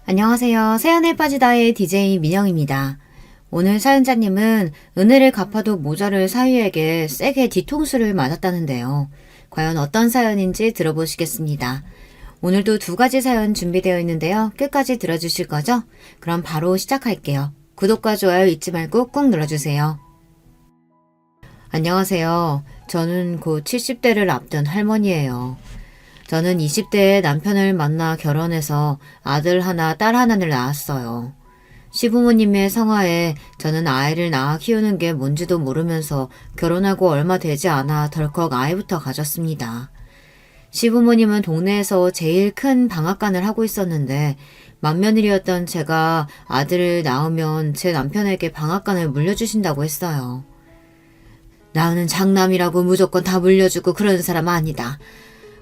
안녕하세요. 사연에 빠지다의 DJ 민영입니다. 오늘 사연자님은 은혜를 갚아도 모자를 사위에게 세게 뒤통수를 맞았다는데요. 과연 어떤 사연인지 들어보시겠습니다. 오늘도 두 가지 사연 준비되어 있는데요. 끝까지 들어주실 거죠? 그럼 바로 시작할게요. 구독과 좋아요 잊지 말고 꾹 눌러주세요. 안녕하세요. 저는 곧 70대를 앞둔 할머니예요. 저는 20대에 남편을 만나 결혼해서 아들 하나, 딸 하나를 낳았어요. 시부모님의 성화에 저는 아이를 낳아 키우는 게 뭔지도 모르면서 결혼하고 얼마 되지 않아 덜컥 아이부터 가졌습니다. 시부모님은 동네에서 제일 큰 방앗간을 하고 있었는데 맏며느리였던 제가 아들을 낳으면 제 남편에게 방앗간을 물려주신다고 했어요. 나는 장남이라고 무조건 다 물려주고 그러는 사람 아니다.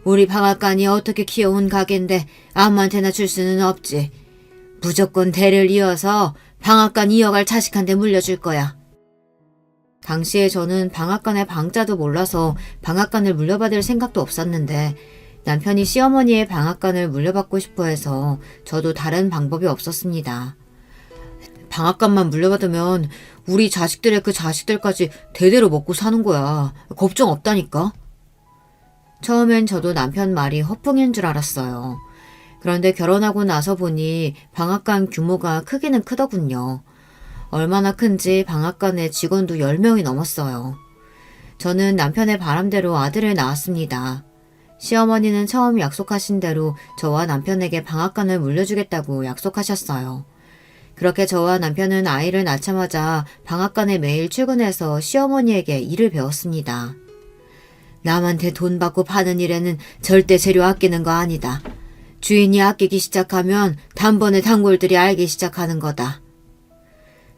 우리 방앗간이 어떻게 키워온 가게인데 아무한테나 줄 수는 없지. 무조건 대를 이어서 방앗간 이어갈 자식한테 물려줄 거야. 당시에 저는 방앗간의 방자도 몰라서 방앗간을 물려받을 생각도 없었는데 남편이 시어머니의 방앗간을 물려받고 싶어 해서 저도 다른 방법이 없었습니다. 방앗간만 물려받으면 우리 자식들의 그 자식들까지 대대로 먹고 사는 거야. 걱정 없다니까. 처음엔 저도 남편 말이 허풍인 줄 알았어요. 그런데 결혼하고 나서 보니 방앗간 규모가 크기는 크더군요. 얼마나 큰지 방앗간에 직원도 10명이 넘었어요. 저는 남편의 바람대로 아들을 낳았습니다. 시어머니는 처음 약속하신 대로 저와 남편에게 방앗간을 물려주겠다고 약속하셨어요. 그렇게 저와 남편은 아이를 낳자마자 방앗간에 매일 출근해서 시어머니에게 일을 배웠습니다. 남한테 돈 받고 파는 일에는 절대 재료 아끼는 거 아니다. 주인이 아끼기 시작하면 단번에 단골들이 알기 시작하는 거다.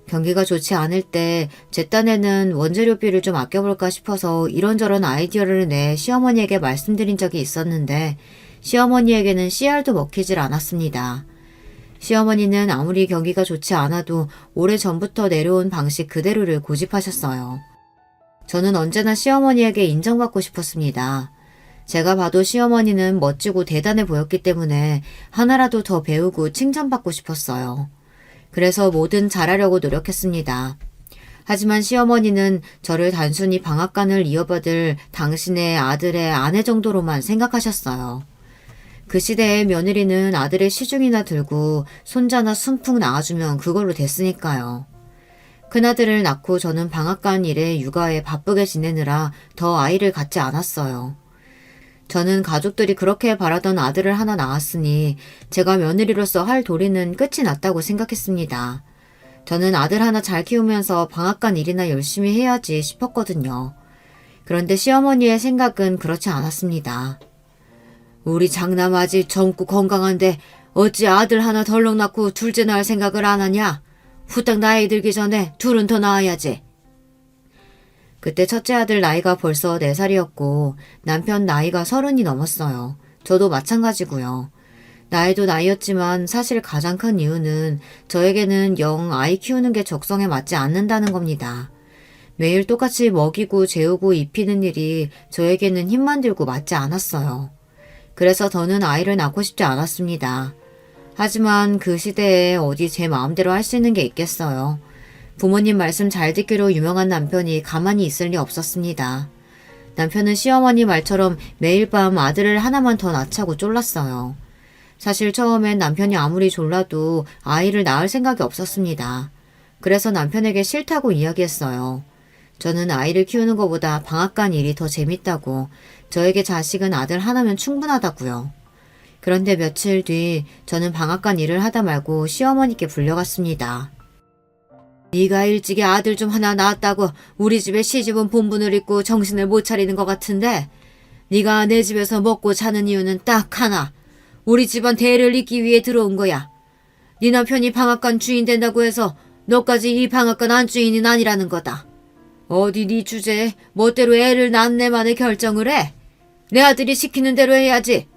경기가 좋지 않을 때 제 딴에는 원재료비를 좀 아껴볼까 싶어서 이런저런 아이디어를 내 시어머니에게 말씀드린 적이 있었는데 시어머니에게는 씨알도 먹히질 않았습니다. 시어머니는 아무리 경기가 좋지 않아도 오래전부터 내려온 방식 그대로를 고집하셨어요. 저는 언제나 시어머니에게 인정받고 싶었습니다. 제가 봐도 시어머니는 멋지고 대단해 보였기 때문에 하나라도 더 배우고 칭찬받고 싶었어요. 그래서 뭐든 잘하려고 노력했습니다. 하지만 시어머니는 저를 단순히 방앗간을 이어받을 당신의 아들의 아내 정도로만 생각하셨어요. 그 시대의 며느리는 아들의 시중이나 들고 손자나 순풍 낳아주면 그걸로 됐으니까요. 큰아들을 낳고 저는 방앗간 일에 육아에 바쁘게 지내느라 더 아이를 갖지 않았어요. 저는 가족들이 그렇게 바라던 아들을 하나 낳았으니 제가 며느리로서 할 도리는 끝이 났다고 생각했습니다. 저는 아들 하나 잘 키우면서 방앗간 일이나 열심히 해야지 싶었거든요. 그런데 시어머니의 생각은 그렇지 않았습니다. 우리 장남 아직 젊고 건강한데 어찌 아들 하나 덜렁 낳고 둘째 낳을 생각을 안 하냐? 후딱 나이 들기 전에 둘은 더 낳아야지. 그때 첫째 아들 나이가 벌써 4살이었고 남편 나이가 30이 넘었어요. 저도 마찬가지고요. 나이도 나이였지만 사실 가장 큰 이유는 저에게는 영 아이 키우는 게 적성에 맞지 않는다는 겁니다. 매일 똑같이 먹이고 재우고 입히는 일이 저에게는 힘만 들고 맞지 않았어요. 그래서 더는 아이를 낳고 싶지 않았습니다. 하지만 그 시대에 어디 제 마음대로 할 수 있는 게 있겠어요. 부모님 말씀 잘 듣기로 유명한 남편이 가만히 있을 리 없었습니다. 남편은 시어머니 말처럼 매일 밤 아들을 하나만 더 낳자고 쫄랐어요. 사실 처음엔 남편이 아무리 졸라도 아이를 낳을 생각이 없었습니다. 그래서 남편에게 싫다고 이야기했어요. 저는 아이를 키우는 것보다 방앗간 일이 더 재밌다고, 저에게 자식은 아들 하나면 충분하다고요. 그런데 며칠 뒤 저는 방앗간 일을 하다 말고 시어머니께 불려갔습니다. 네가 일찍이 아들 좀 하나 낳았다고 우리 집에 시집은 본분을 잊고 정신을 못 차리는 것 같은데 네가 내 집에서 먹고 자는 이유는 딱 하나. 우리 집안 대를 잇기 위해 들어온 거야. 네 남편이 방앗간 주인 된다고 해서 너까지 이 방앗간 안주인은 아니라는 거다. 어디 네 주제에 멋대로 애를 낳네만의 결정을 해. 내 아들이 시키는 대로 해야지.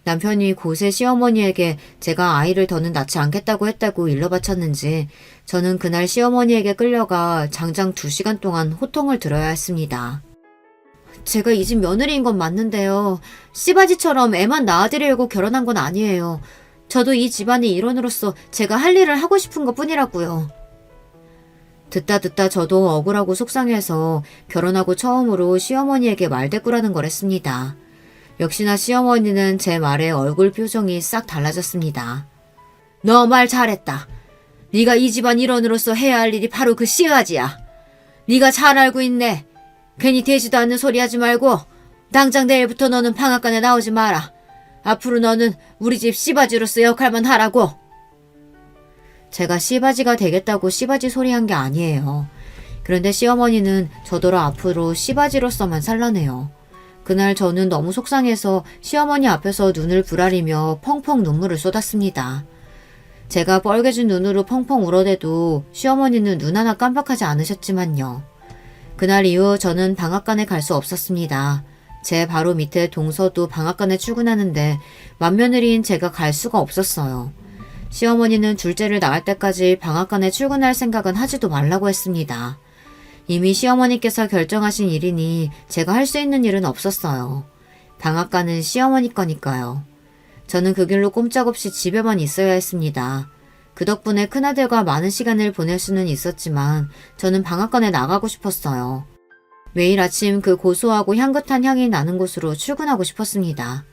남편이 곳의 시어머니에게 제가 아이를 더는 낳지 않겠다고 했다고 일러바쳤는지 저는 그날 시어머니에게 끌려가 장장 2시간 동안 호통을 들어야 했습니다. 제가 이 집 며느리인 건 맞는데요. 씨바지처럼 애만 낳아드리려고 결혼한 건 아니에요. 저도 이 집안의 일원으로서 제가 할 일을 하고 싶은 것 뿐이라고요. 듣다 저도 억울하고 속상해서 결혼하고 처음으로 시어머니에게 말대꾸라는 걸 했습니다. 역시나 시어머니는 제 말에 얼굴 표정이 싹 달라졌습니다. 너 말 잘했다. 네가 이 집안 일원으로서 해야 할 일이 바로 그 씨바지야. 네가 잘 알고 있네. 괜히 되지도 않는 소리 하지 말고 당장 내일부터 너는 방앗간에 나오지 마라. 앞으로 너는 우리 집 씨바지로서 역할만 하라고. 제가 씨바지가 되겠다고 씨바지 소리한 게 아니에요. 그런데 시어머니는 저더러 앞으로 씨바지로서만 살라네요. 그날 저는 너무 속상해서 시어머니 앞에서 눈을 부라리며 펑펑 눈물을 쏟았습니다. 제가 뻘개진 눈으로 펑펑 울어대도 시어머니는 눈 하나 깜빡하지 않으셨지만요. 그날 이후 저는 방앗간에 갈 수 없었습니다. 제 바로 밑에 동서도 방앗간에 출근하는데 맏며느리인 제가 갈 수가 없었어요. 시어머니는 둘째를 낳을 때까지 방앗간에 출근할 생각은 하지도 말라고 했습니다. 이미 시어머니께서 결정하신 일이니 제가 할 수 있는 일은 없었어요. 방앗간은 시어머니 거니까요. 저는 그 길로 꼼짝없이 집에만 있어야 했습니다. 그 덕분에 큰아들과 많은 시간을 보낼 수는 있었지만 저는 방앗간에 나가고 싶었어요. 매일 아침 그 고소하고 향긋한 향이 나는 곳으로 출근하고 싶었습니다.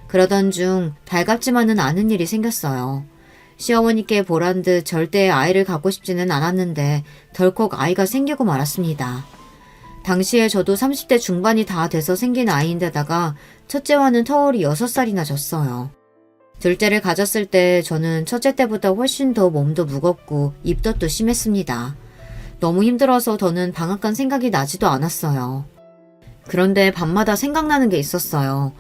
그러던 중 달갑지만은 않은 일이 생겼어요. 시어머니께 보란 듯 절대 아이를 갖고 싶지는 않았는데 덜컥 아이가 생기고 말았습니다. 당시에 저도 30대 중반이 다 돼서 생긴 아이인데다가 첫째와는 터울이 6살이나 졌어요. 둘째를 가졌을 때 저는 첫째 때보다 훨씬 더 몸도 무겁고 입덧도 심했습니다. 너무 힘들어서 더는 방앗간 생각이 나지도 않았어요. 그런데 밤마다 생각나는 게 있었어요.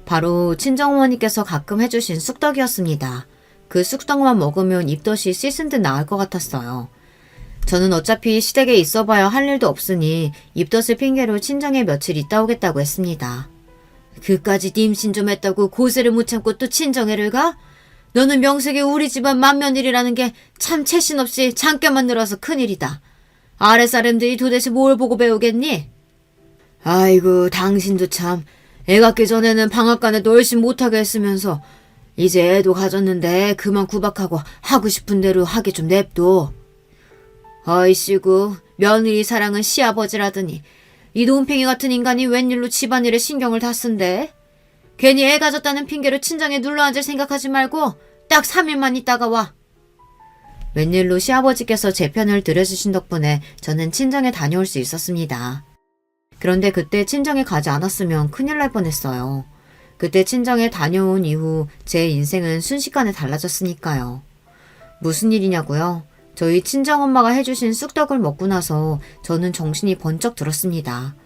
바로 친정어머니께서 가끔 해주신 쑥떡이었습니다. 그 쑥떡만 먹으면 입덧이 씻은 듯 나을 것 같았어요. 저는 어차피 시댁에 있어봐야 할 일도 없으니 입덧을 핑계로 친정에 며칠 있다 오겠다고 했습니다. 그까짓 임신 좀 했다고 고세를 못 참고 또 친정에를 가? 너는 명색이 우리 집안 맏며느리라는 게 참 채신 없이 잠깐만 늘어서 큰일이다. 아랫사람들이 도대체 뭘 보고 배우겠니? 아이고 당신도 참 애 갖기 전에는 방앗간에도 얼씬 못하게 했으면서 이제 애도 가졌는데 그만 구박하고 하고 싶은 대로 하게 좀 냅둬. 어이씨구 며느리 사랑은 시아버지라더니 이 논팽이 같은 인간이 웬일로 집안일에 신경을 다 쓴대? 괜히 애 가졌다는 핑계로 친정에 눌러앉을 생각하지 말고 딱 3일만 있다가 와. 웬일로 시아버지께서 제 편을 들여주신 덕분에 저는 친정에 다녀올 수 있었습니다. 그런데 그때 친정에 가지 않았으면 큰일 날 뻔했어요. 그때 친정에 다녀온 이후 제 인생은 순식간에 달라졌으니까요. 무슨 일이냐고요? 저희 친정엄마가 해주신 쑥떡을 먹고 나서 저는 정신이 번쩍 들었습니다.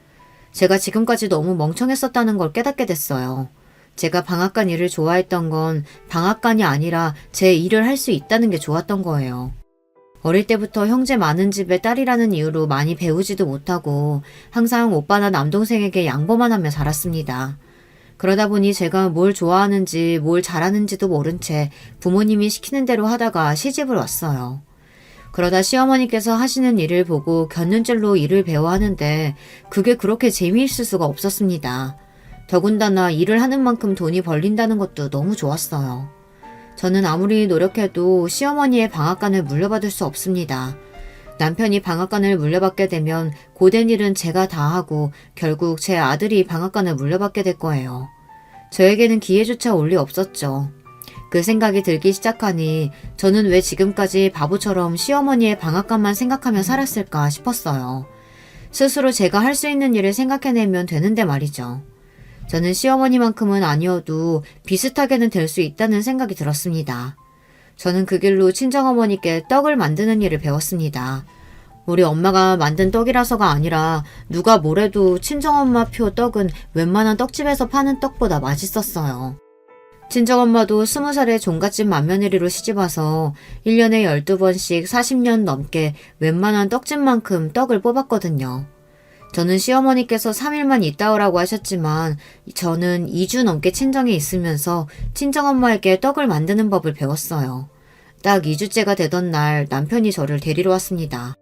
제가 지금까지 너무 멍청했었다는 걸 깨닫게 됐어요. 제가 방앗간 일을 좋아했던 건 방앗간이 아니라 제 일을 할 수 있다는 게 좋았던 거예요. 어릴 때부터 형제 많은 집의 딸이라는 이유로 많이 배우지도 못하고 항상 오빠나 남동생에게 양보만 하며 자랐습니다. 그러다 보니 제가 뭘 좋아하는지 뭘 잘하는지도 모른 채 부모님이 시키는 대로 하다가 시집을 왔어요. 그러다 시어머니께서 하시는 일을 보고 곁눈질로 일을 배워 하는데 그게 그렇게 재미있을 수가 없었습니다. 더군다나 일을 하는 만큼 돈이 벌린다는 것도 너무 좋았어요. 저는 아무리 노력해도 시어머니의 방앗간을 물려받을 수 없습니다. 남편이 방앗간을 물려받게 되면 고된 일은 제가 다 하고 결국 제 아들이 방앗간을 물려받게 될 거예요. 저에게는 기회조차 올 리 없었죠. 그 생각이 들기 시작하니 저는 왜 지금까지 바보처럼 시어머니의 방앗간만 생각하며 살았을까 싶었어요. 스스로 제가 할 수 있는 일을 생각해내면 되는데 말이죠. 저는 시어머니만큼은 아니어도 비슷하게는 될 수 있다는 생각이 들었습니다. 저는 그 길로 친정어머니께 떡을 만드는 일을 배웠습니다. 우리 엄마가 만든 떡이라서가 아니라 누가 뭐래도 친정엄마표 떡은 웬만한 떡집에서 파는 떡보다 맛있었어요. 친정엄마도 20살에 종갓집 맏며느리로 시집와서 1년에 12번씩 40년 넘게 웬만한 떡집만큼 떡을 뽑았거든요. 저는 시어머니께서 3일만 있다 오라고 하셨지만 저는 2주 넘게 친정에 있으면서 친정엄마에게 떡을 만드는 법을 배웠어요. 딱 2주째가 되던 날 남편이 저를 데리러 왔습니다.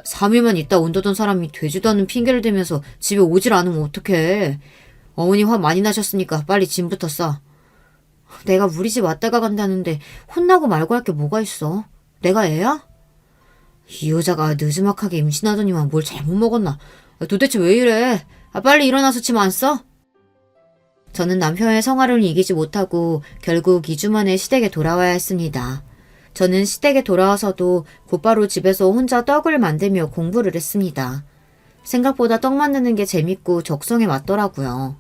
3일만 있다 온다던 사람이 되지도 않는 핑계를 대면서 집에 오질 않으면 어떡해. 어머니 화 많이 나셨으니까 빨리 짐부터 싸. 내가 우리 집 왔다가 간다는데 혼나고 말고 할 게 뭐가 있어? 내가 애야? 이 여자가 느지막하게 임신하더니만 뭘 잘못 먹었나? 도대체 왜 이래? 빨리 일어나서 침 안 써? 저는 남편의 성화를 이기지 못하고 결국 2주 만에 시댁에 돌아와야 했습니다. 저는 시댁에 돌아와서도 곧바로 집에서 혼자 떡을 만들며 공부를 했습니다. 생각보다 떡 만드는 게 재밌고 적성에 맞더라고요.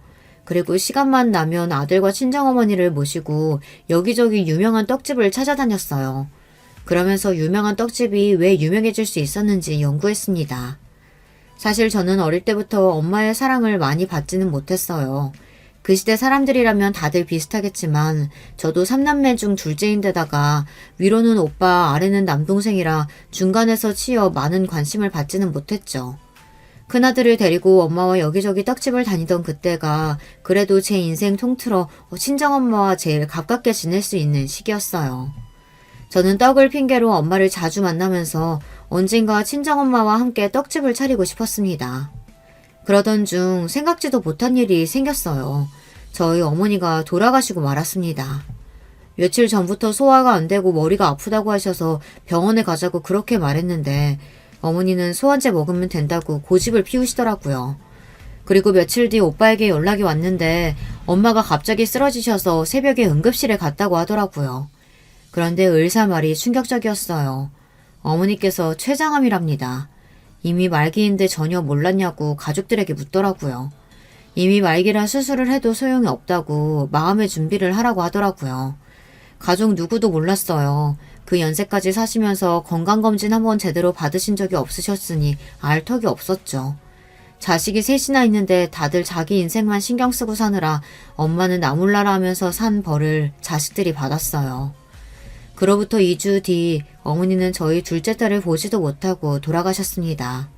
그리고 시간만 나면 아들과 친정어머니를 모시고 여기저기 유명한 떡집을 찾아다녔어요. 그러면서 유명한 떡집이 왜 유명해질 수 있었는지 연구했습니다. 사실 저는 어릴 때부터 엄마의 사랑을 많이 받지는 못했어요. 그 시대 사람들이라면 다들 비슷하겠지만 저도 3남매 중 둘째인데다가 위로는 오빠, 아래는 남동생이라 중간에서 치여 많은 관심을 받지는 못했죠. 큰아들을 데리고 엄마와 여기저기 떡집을 다니던 그때가 그래도 제 인생 통틀어 친정엄마와 제일 가깝게 지낼 수 있는 시기였어요. 저는 떡을 핑계로 엄마를 자주 만나면서 언젠가 친정엄마와 함께 떡집을 차리고 싶었습니다. 그러던 중 생각지도 못한 일이 생겼어요. 저희 어머니가 돌아가시고 말았습니다. 며칠 전부터 소화가 안 되고 머리가 아프다고 하셔서 병원에 가자고 그렇게 말했는데 어머니는 소환제 먹으면 된다고 고집을 피우시더라고요. 그리고 며칠 뒤 오빠에게 연락이 왔는데 엄마가 갑자기 쓰러지셔서 새벽에 응급실에 갔다고 하더라고요. 그런데 의사 말이 충격적이었어요. 어머니께서 췌장암이랍니다. 이미 말기인데 전혀 몰랐냐고 가족들에게 묻더라고요. 이미 말기라 수술을 해도 소용이 없다고 마음의 준비를 하라고 하더라고요. 가족 누구도 몰랐어요. 그 연세까지 사시면서 건강검진 한번 제대로 받으신 적이 없으셨으니 알 턱이 없었죠. 자식이 셋이나 있는데 다들 자기 인생만 신경 쓰고 사느라 엄마는 나몰라라 하면서 산 벌을 자식들이 받았어요. 그로부터 2주 뒤 어머니는 저희 둘째 딸을 보지도 못하고 돌아가셨습니다.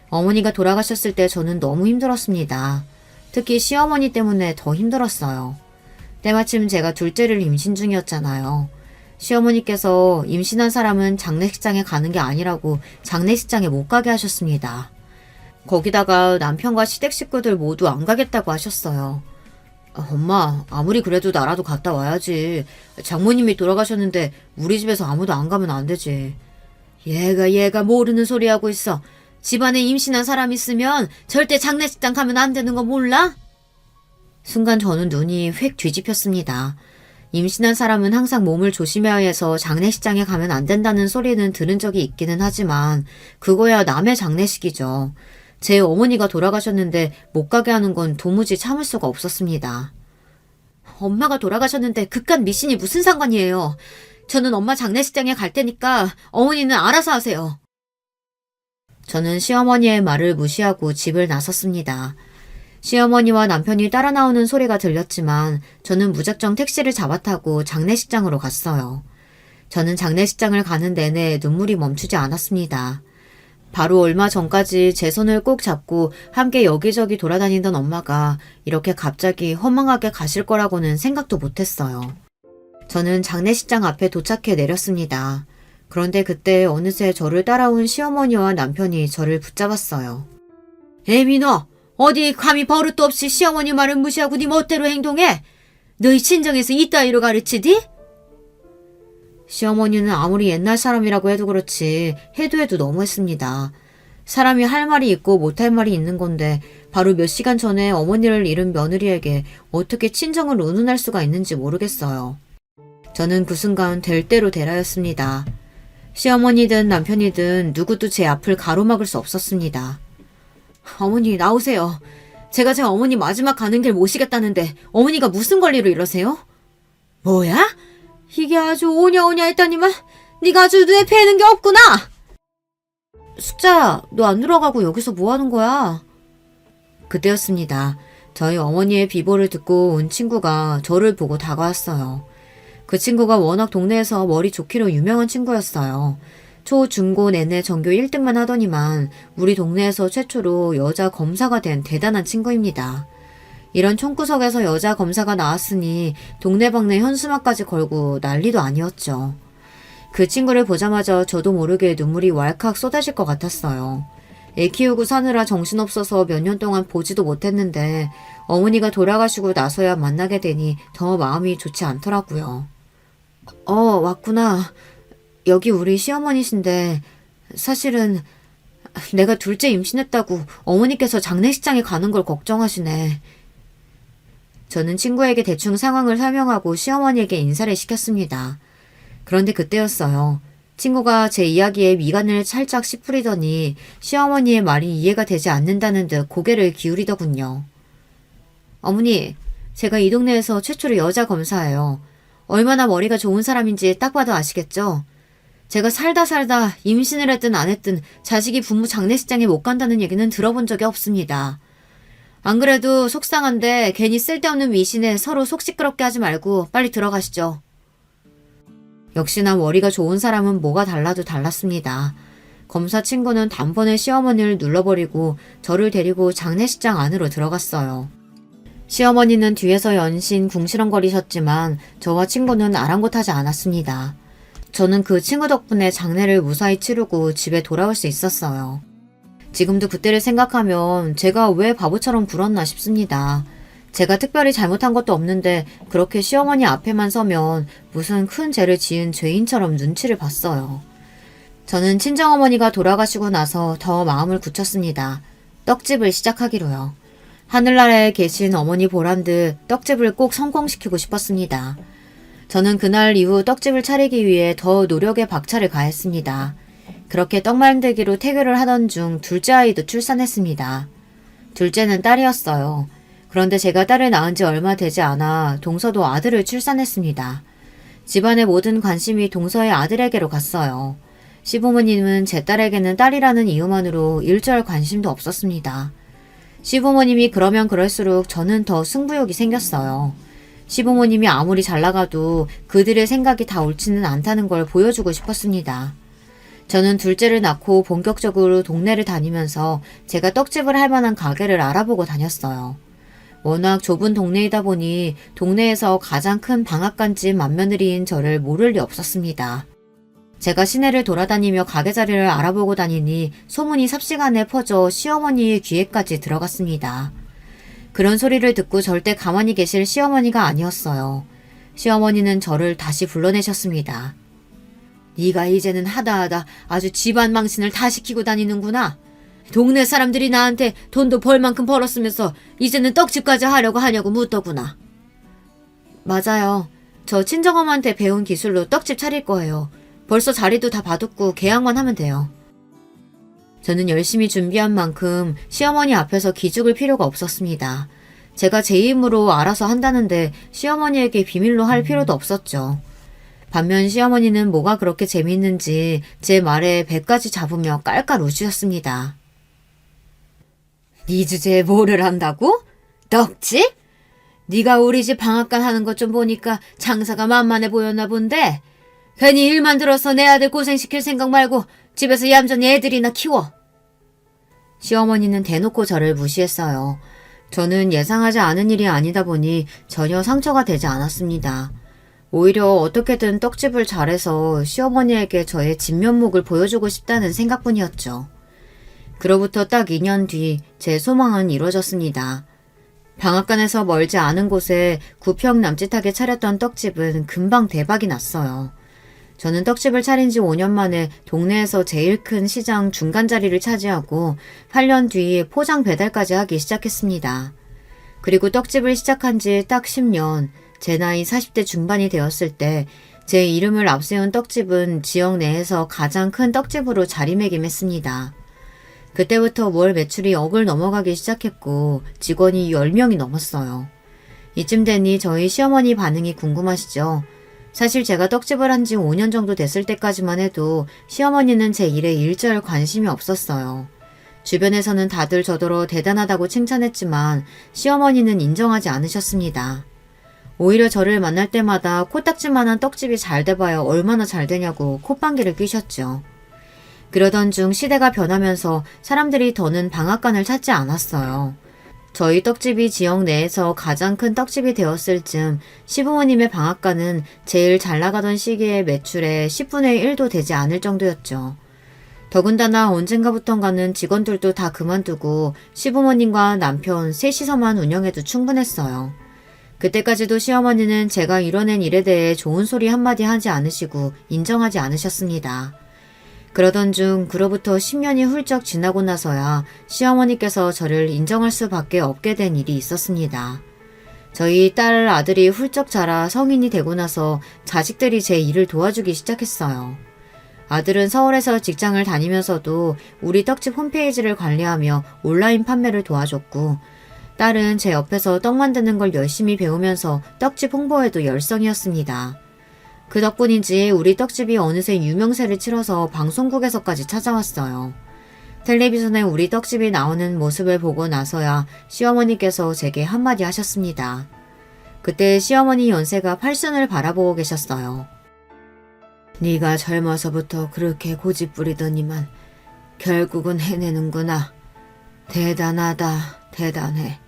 어머니가 돌아가셨을 때 저는 너무 힘들었습니다. 특히 시어머니 때문에 더 힘들었어요. 때마침 제가 둘째를 임신 중이었잖아요. 시어머니께서 임신한 사람은 장례식장에 가는 게 아니라고 장례식장에 못 가게 하셨습니다. 거기다가 남편과 시댁 식구들 모두 안 가겠다고 하셨어요. 엄마, 아무리 그래도 나라도 갔다 와야지. 장모님이 돌아가셨는데 우리 집에서 아무도 안 가면 안 되지. 얘가 모르는 소리 하고 있어. 집안에 임신한 사람 있으면 절대 장례식장 가면 안 되는 거 몰라? 순간 저는 눈이 휙 뒤집혔습니다. 임신한 사람은 항상 몸을 조심해야 해서 장례식장에 가면 안 된다는 소리는 들은 적이 있기는 하지만 그거야 남의 장례식이죠. 제 어머니가 돌아가셨는데 못 가게 하는 건 도무지 참을 수가 없었습니다. 엄마가 돌아가셨는데 그깟 미신이 무슨 상관이에요. 저는 엄마 장례식장에 갈 테니까 어머니는 알아서 하세요. 저는 시어머니의 말을 무시하고 집을 나섰습니다. 시어머니와 남편이 따라 나오는 소리가 들렸지만 저는 무작정 택시를 잡아타고 장례식장으로 갔어요. 저는 장례식장을 가는 내내 눈물이 멈추지 않았습니다. 바로 얼마 전까지 제 손을 꼭 잡고 함께 여기저기 돌아다니던 엄마가 이렇게 갑자기 허망하게 가실 거라고는 생각도 못했어요. 저는 장례식장 앞에 도착해 내렸습니다. 그런데 그때 어느새 저를 따라온 시어머니와 남편이 저를 붙잡았어요. 애민아, 어디 감히 버릇도 없이 시어머니 말을 무시하고 네 멋대로 행동해? 너희 친정에서 이따위로 가르치디? 시어머니는 아무리 옛날 사람이라고 해도 그렇지 해도 너무했습니다. 사람이 할 말이 있고 못할 말이 있는 건데 바로 몇 시간 전에 어머니를 잃은 며느리에게 어떻게 친정을 운운할 수가 있는지 모르겠어요. 저는 그 순간 될 대로 되라였습니다. 시어머니든 남편이든 누구도 제 앞을 가로막을 수 없었습니다. 어머니 나오세요. 제가 제 어머니 마지막 가는 길 모시겠다는데 어머니가 무슨 권리로 이러세요? 뭐야? 이게 아주 오냐오냐 했더니만 네가 아주 눈에 뵈는 게 없구나. 숙자야, 너 안 들어가고 여기서 뭐 하는 거야? 그때였습니다. 저희 어머니의 비보를 듣고 온 친구가 저를 보고 다가왔어요. 그 친구가 워낙 동네에서 머리 좋기로 유명한 친구였어요. 초, 중, 고 내내 전교 1등만 하더니만 우리 동네에서 최초로 여자 검사가 된 대단한 친구입니다. 이런 총구석에서 여자 검사가 나왔으니 동네방네 현수막까지 걸고 난리도 아니었죠. 그 친구를 보자마자 저도 모르게 눈물이 왈칵 쏟아질 것 같았어요. 애 키우고 사느라 정신없어서 몇 년 동안 보지도 못했는데 어머니가 돌아가시고 나서야 만나게 되니 더 마음이 좋지 않더라고요. 왔구나. 여기 우리 시어머니신데 사실은 내가 둘째 임신했다고 어머니께서 장례식장에 가는 걸 걱정하시네. 저는 친구에게 대충 상황을 설명하고 시어머니에게 인사를 시켰습니다. 그런데 그때였어요. 친구가 제 이야기에 미간을 살짝 찌푸리더니 시어머니의 말이 이해가 되지 않는다는 듯 고개를 기울이더군요. 어머니, 제가 이 동네에서 최초로 여자 검사예요. 얼마나 머리가 좋은 사람인지 딱 봐도 아시겠죠? 제가 살다 임신을 했든 안 했든 자식이 부모 장례식장에 못 간다는 얘기는 들어본 적이 없습니다. 안 그래도 속상한데 괜히 쓸데없는 미신에 서로 속 시끄럽게 하지 말고 빨리 들어가시죠. 역시나 머리가 좋은 사람은 뭐가 달라도 달랐습니다. 검사 친구는 단번에 시어머니를 눌러버리고 저를 데리고 장례식장 안으로 들어갔어요. 시어머니는 뒤에서 연신 궁시렁거리셨지만 저와 친구는 아랑곳하지 않았습니다. 저는 그 친구 덕분에 장례를 무사히 치르고 집에 돌아올 수 있었어요. 지금도 그때를 생각하면 제가 왜 바보처럼 굴었나 싶습니다. 제가 특별히 잘못한 것도 없는데 그렇게 시어머니 앞에만 서면 무슨 큰 죄를 지은 죄인처럼 눈치를 봤어요. 저는 친정어머니가 돌아가시고 나서 더 마음을 굳혔습니다. 떡집을 시작하기로요. 하늘나라에 계신 어머니 보란 듯 떡집을 꼭 성공시키고 싶었습니다. 저는 그날 이후 떡집을 차리기 위해 더 노력에 박차를 가했습니다. 그렇게 떡 만들기로 태교를 하던 중 둘째 아이도 출산했습니다. 둘째는 딸이었어요. 그런데 제가 딸을 낳은 지 얼마 되지 않아 동서도 아들을 출산했습니다. 집안의 모든 관심이 동서의 아들에게로 갔어요. 시부모님은 제 딸에게는 딸이라는 이유만으로 일절 관심도 없었습니다. 시부모님이 그러면 그럴수록 저는 더 승부욕이 생겼어요. 시부모님이 아무리 잘 나가도 그들의 생각이 다 옳지는 않다는 걸 보여주고 싶었습니다. 저는 둘째를 낳고 본격적으로 동네를 다니면서 제가 떡집을 할 만한 가게를 알아보고 다녔어요. 워낙 좁은 동네이다 보니 동네에서 가장 큰 방앗간집 맏며느리인 저를 모를 리 없었습니다. 제가 시내를 돌아다니며 가게 자리를 알아보고 다니니 소문이 삽시간에 퍼져 시어머니의 귀에까지 들어갔습니다. 그런 소리를 듣고 절대 가만히 계실 시어머니가 아니었어요. 시어머니는 저를 다시 불러내셨습니다. 네가 이제는 하다하다 아주 집안 망신을 다 시키고 다니는구나. 동네 사람들이 나한테 돈도 벌 만큼 벌었으면서 이제는 떡집까지 하려고 하냐고 묻더구나. 맞아요. 저 친정엄마한테 배운 기술로 떡집 차릴 거예요. 벌써 자리도 다 봐뒀고 계약만 하면 돼요. 저는 열심히 준비한 만큼 시어머니 앞에서 기죽을 필요가 없었습니다. 제가 제 힘으로 알아서 한다는데 시어머니에게 비밀로 할 필요도 없었죠. 반면 시어머니는 뭐가 그렇게 재미있는지 제 말에 배까지 잡으며 깔깔 웃으셨습니다. 네 주제에 뭐를 한다고? 떡집? 네가 우리 집 방앗간 하는 것 좀 보니까 장사가 만만해 보였나 본데 괜히 일만 들어서 내 아들 고생시킬 생각 말고 집에서 얌전히 애들이나 키워. 시어머니는 대놓고 저를 무시했어요. 저는 예상하지 않은 일이 아니다 보니 전혀 상처가 되지 않았습니다. 오히려 어떻게든 떡집을 잘해서 시어머니에게 저의 진면목을 보여주고 싶다는 생각뿐이었죠. 그로부터 딱 2년 뒤 제 소망은 이루어졌습니다. 방앗간에서 멀지 않은 곳에 9평 남짓하게 차렸던 떡집은 금방 대박이 났어요. 저는 떡집을 차린 지 5년 만에 동네에서 제일 큰 시장 중간 자리를 차지하고 8년 뒤 포장 배달까지 하기 시작했습니다. 그리고 떡집을 시작한 지 딱 10년, 제 나이 40대 중반이 되었을 때 제 이름을 앞세운 떡집은 지역 내에서 가장 큰 떡집으로 자리매김했습니다. 그때부터 월 매출이 억을 넘어가기 시작했고 직원이 10명이 넘었어요. 이쯤 되니 저희 시어머니 반응이 궁금하시죠? 사실 제가 떡집을 한 지 5년 정도 됐을 때까지만 해도 시어머니는 제 일에 일절 관심이 없었어요. 주변에서는 다들 저더러 대단하다고 칭찬했지만 시어머니는 인정하지 않으셨습니다. 오히려 저를 만날 때마다 코딱지만한 떡집이 잘 돼봐야 얼마나 잘 되냐고 콧방귀를 뀌셨죠. 그러던 중 시대가 변하면서 사람들이 더는 방앗간을 찾지 않았어요. 저희 떡집이 지역 내에서 가장 큰 떡집이 되었을 즈음 시부모님의 방앗간은 제일 잘 나가던 시기에 매출의 10분의 1도 되지 않을 정도였죠. 더군다나 언젠가부턴가는 직원들도 다 그만두고 시부모님과 남편 셋이서만 운영해도 충분했어요. 그때까지도 시어머니는 제가 이뤄낸 일에 대해 좋은 소리 한마디 하지 않으시고 인정하지 않으셨습니다. 그러던 중 그로부터 10년이 훌쩍 지나고 나서야 시어머니께서 저를 인정할 수밖에 없게 된 일이 있었습니다. 저희 딸 아들이 훌쩍 자라 성인이 되고 나서 자식들이 제 일을 도와주기 시작했어요. 아들은 서울에서 직장을 다니면서도 우리 떡집 홈페이지를 관리하며 온라인 판매를 도와줬고, 딸은 제 옆에서 떡 만드는 걸 열심히 배우면서 떡집 홍보에도 열성이었습니다. 그 덕분인지 우리 떡집이 어느새 유명세를 치러서 방송국에서까지 찾아왔어요. 텔레비전에 우리 떡집이 나오는 모습을 보고 나서야 시어머니께서 제게 한마디 하셨습니다. 그때 시어머니 연세가 8순을 바라보고 계셨어요. 네가 젊어서부터 그렇게 고집부리더니만 결국은 해내는구나. 대단하다, 대단해.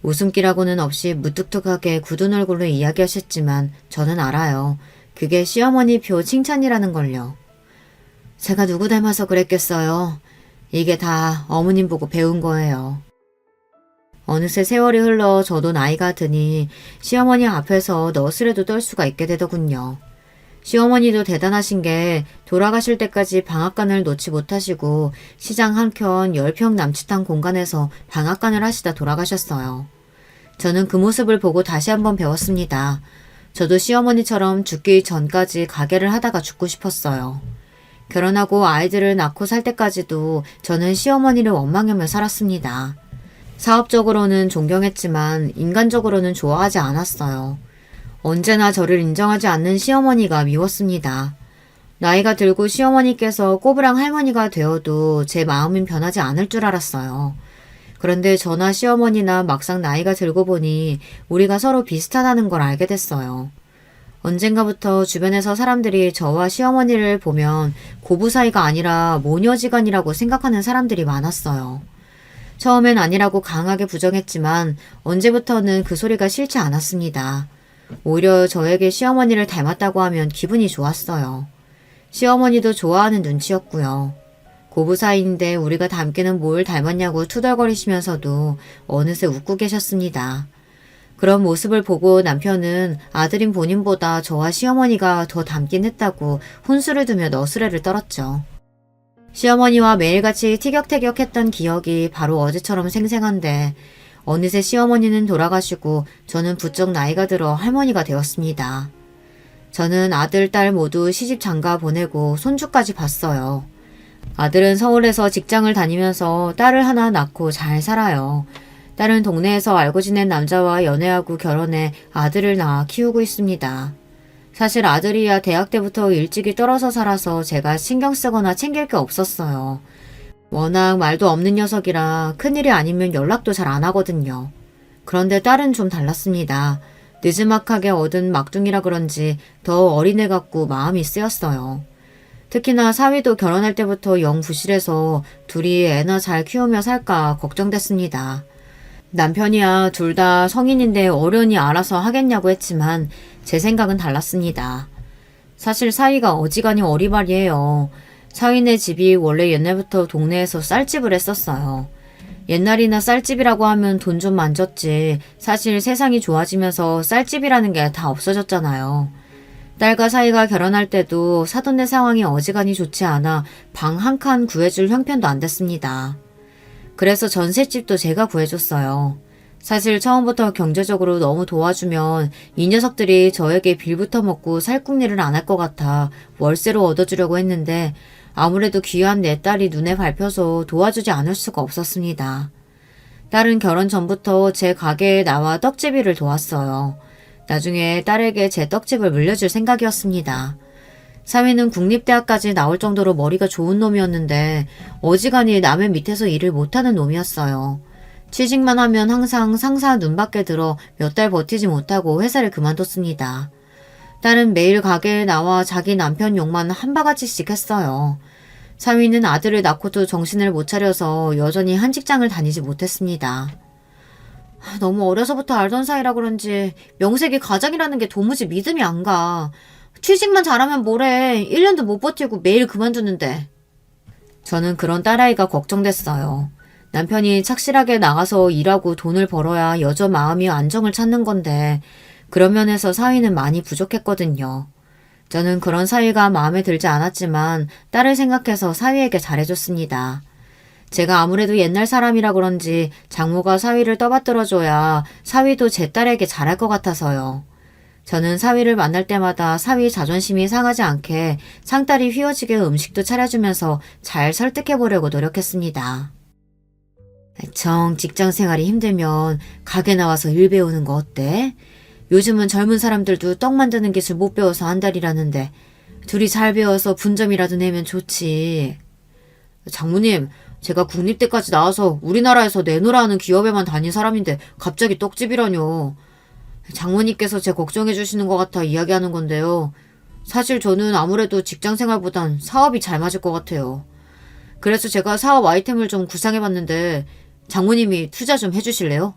웃음기라고는 없이 무뚝뚝하게 굳은 얼굴로 이야기하셨지만 저는 알아요. 그게 시어머니 표 칭찬이라는 걸요. 제가 누구 닮아서 그랬겠어요. 이게 다 어머님 보고 배운 거예요. 어느새 세월이 흘러 저도 나이가 드니 시어머니 앞에서 너스레도 떨 수가 있게 되더군요. 시어머니도 대단하신 게 돌아가실 때까지 방앗간을 놓지 못하시고 시장 한켠 10평 남짓한 공간에서 방앗간을 하시다 돌아가셨어요. 저는 그 모습을 보고 다시 한번 배웠습니다. 저도 시어머니처럼 죽기 전까지 가게를 하다가 죽고 싶었어요. 결혼하고 아이들을 낳고 살 때까지도 저는 시어머니를 원망하며 살았습니다. 사업적으로는 존경했지만 인간적으로는 좋아하지 않았어요. 언제나 저를 인정하지 않는 시어머니가 미웠습니다. 나이가 들고 시어머니께서 꼬부랑 할머니가 되어도 제 마음은 변하지 않을 줄 알았어요. 그런데 저나 시어머니나 막상 나이가 들고 보니 우리가 서로 비슷하다는 걸 알게 됐어요. 언젠가부터 주변에서 사람들이 저와 시어머니를 보면 고부 사이가 아니라 모녀지간이라고 생각하는 사람들이 많았어요. 처음엔 아니라고 강하게 부정했지만 언제부터는 그 소리가 싫지 않았습니다. 오히려 저에게 시어머니를 닮았다고 하면 기분이 좋았어요. 시어머니도 좋아하는 눈치였고요. 고부 사이인데 우리가 닮기는 뭘 닮았냐고 투덜거리시면서도 어느새 웃고 계셨습니다. 그런 모습을 보고 남편은 아들인 본인보다 저와 시어머니가 더 닮긴 했다고 혼수를 두며 너스레를 떨었죠. 시어머니와 매일같이 티격태격했던 기억이 바로 어제처럼 생생한데 어느새 시어머니는 돌아가시고 저는 부쩍 나이가 들어 할머니가 되었습니다. 저는 아들, 딸 모두 시집 장가 보내고 손주까지 봤어요. 아들은 서울에서 직장을 다니면서 딸을 하나 낳고 잘 살아요. 딸은 동네에서 알고 지낸 남자와 연애하고 결혼해 아들을 낳아 키우고 있습니다. 사실 아들이야 대학 때부터 일찍이 떨어져 살아서 제가 신경 쓰거나 챙길 게 없었어요. 워낙 말도 없는 녀석이라 큰일이 아니면 연락도 잘 안 하거든요. 그런데 딸은 좀 달랐습니다. 느지막하게 얻은 막둥이라 그런지 더 어린애 같고 마음이 쓰였어요. 특히나 사위도 결혼할 때부터 영 부실해서 둘이 애나 잘 키우며 살까 걱정됐습니다. 남편이야 둘 다 성인인데 어련히 알아서 하겠냐고 했지만 제 생각은 달랐습니다. 사실 사위가 어지간히 어리바리해요. 사위네 집이 원래 옛날부터 동네에서 쌀집을 했었어요. 옛날이나 쌀집이라고 하면 돈 좀 만졌지 사실 세상이 좋아지면서 쌀집이라는 게 다 없어졌잖아요. 딸과 사위가 결혼할 때도 사돈네 상황이 어지간히 좋지 않아 방 한 칸 구해줄 형편도 안 됐습니다. 그래서 전셋집도 제가 구해줬어요. 사실 처음부터 경제적으로 너무 도와주면 이 녀석들이 저에게 빌부터 먹고 살궁리를 안 할 것 같아 월세로 얻어주려고 했는데 아무래도 귀한 내 딸이 눈에 밟혀서 도와주지 않을 수가 없었습니다. 딸은 결혼 전부터 제 가게에 나와 떡집일을 도왔어요. 나중에 딸에게 제 떡집을 물려줄 생각이었습니다. 사위는 국립대학까지 나올 정도로 머리가 좋은 놈이었는데 어지간히 남의 밑에서 일을 못하는 놈이었어요. 취직만 하면 항상 상사 눈밖에 들어 몇 달 버티지 못하고 회사를 그만뒀습니다. 딸은 매일 가게에 나와 자기 남편 욕만 한 바가지씩 했어요. 사위는 아들을 낳고도 정신을 못 차려서 여전히 한 직장을 다니지 못했습니다. 너무 어려서부터 알던 사이라 그런지 명색이 가장이라는 게 도무지 믿음이 안 가. 취직만 잘하면 뭐래. 1년도 못 버티고 매일 그만두는데. 저는 그런 딸아이가 걱정됐어요. 남편이 착실하게 나가서 일하고 돈을 벌어야 여자 마음이 안정을 찾는 건데 그런 면에서 사위는 많이 부족했거든요. 저는 그런 사위가 마음에 들지 않았지만 딸을 생각해서 사위에게 잘해줬습니다. 제가 아무래도 옛날 사람이라 그런지 장모가 사위를 떠받들어줘야 사위도 제 딸에게 잘할 것 같아서요. 저는 사위를 만날 때마다 사위 자존심이 상하지 않게 상다리 휘어지게 음식도 차려주면서 잘 설득해보려고 노력했습니다. 정 직장 생활이 힘들면 가게 나와서 일 배우는 거 어때? 요즘은 젊은 사람들도 떡 만드는 기술 못 배워서 안달이라는데 둘이 잘 배워서 분점이라도 내면 좋지. 장모님, 제가 국립대까지 나와서 우리나라에서 내노라 하는 기업에만 다닌 사람인데 갑자기 떡집이라뇨. 장모님께서 제 걱정해 주시는 것 같아 이야기하는 건데요. 사실 저는 아무래도 직장 생활보단 사업이 잘 맞을 것 같아요. 그래서 제가 사업 아이템을 좀 구상해봤는데 장모님이 투자 좀 해주실래요?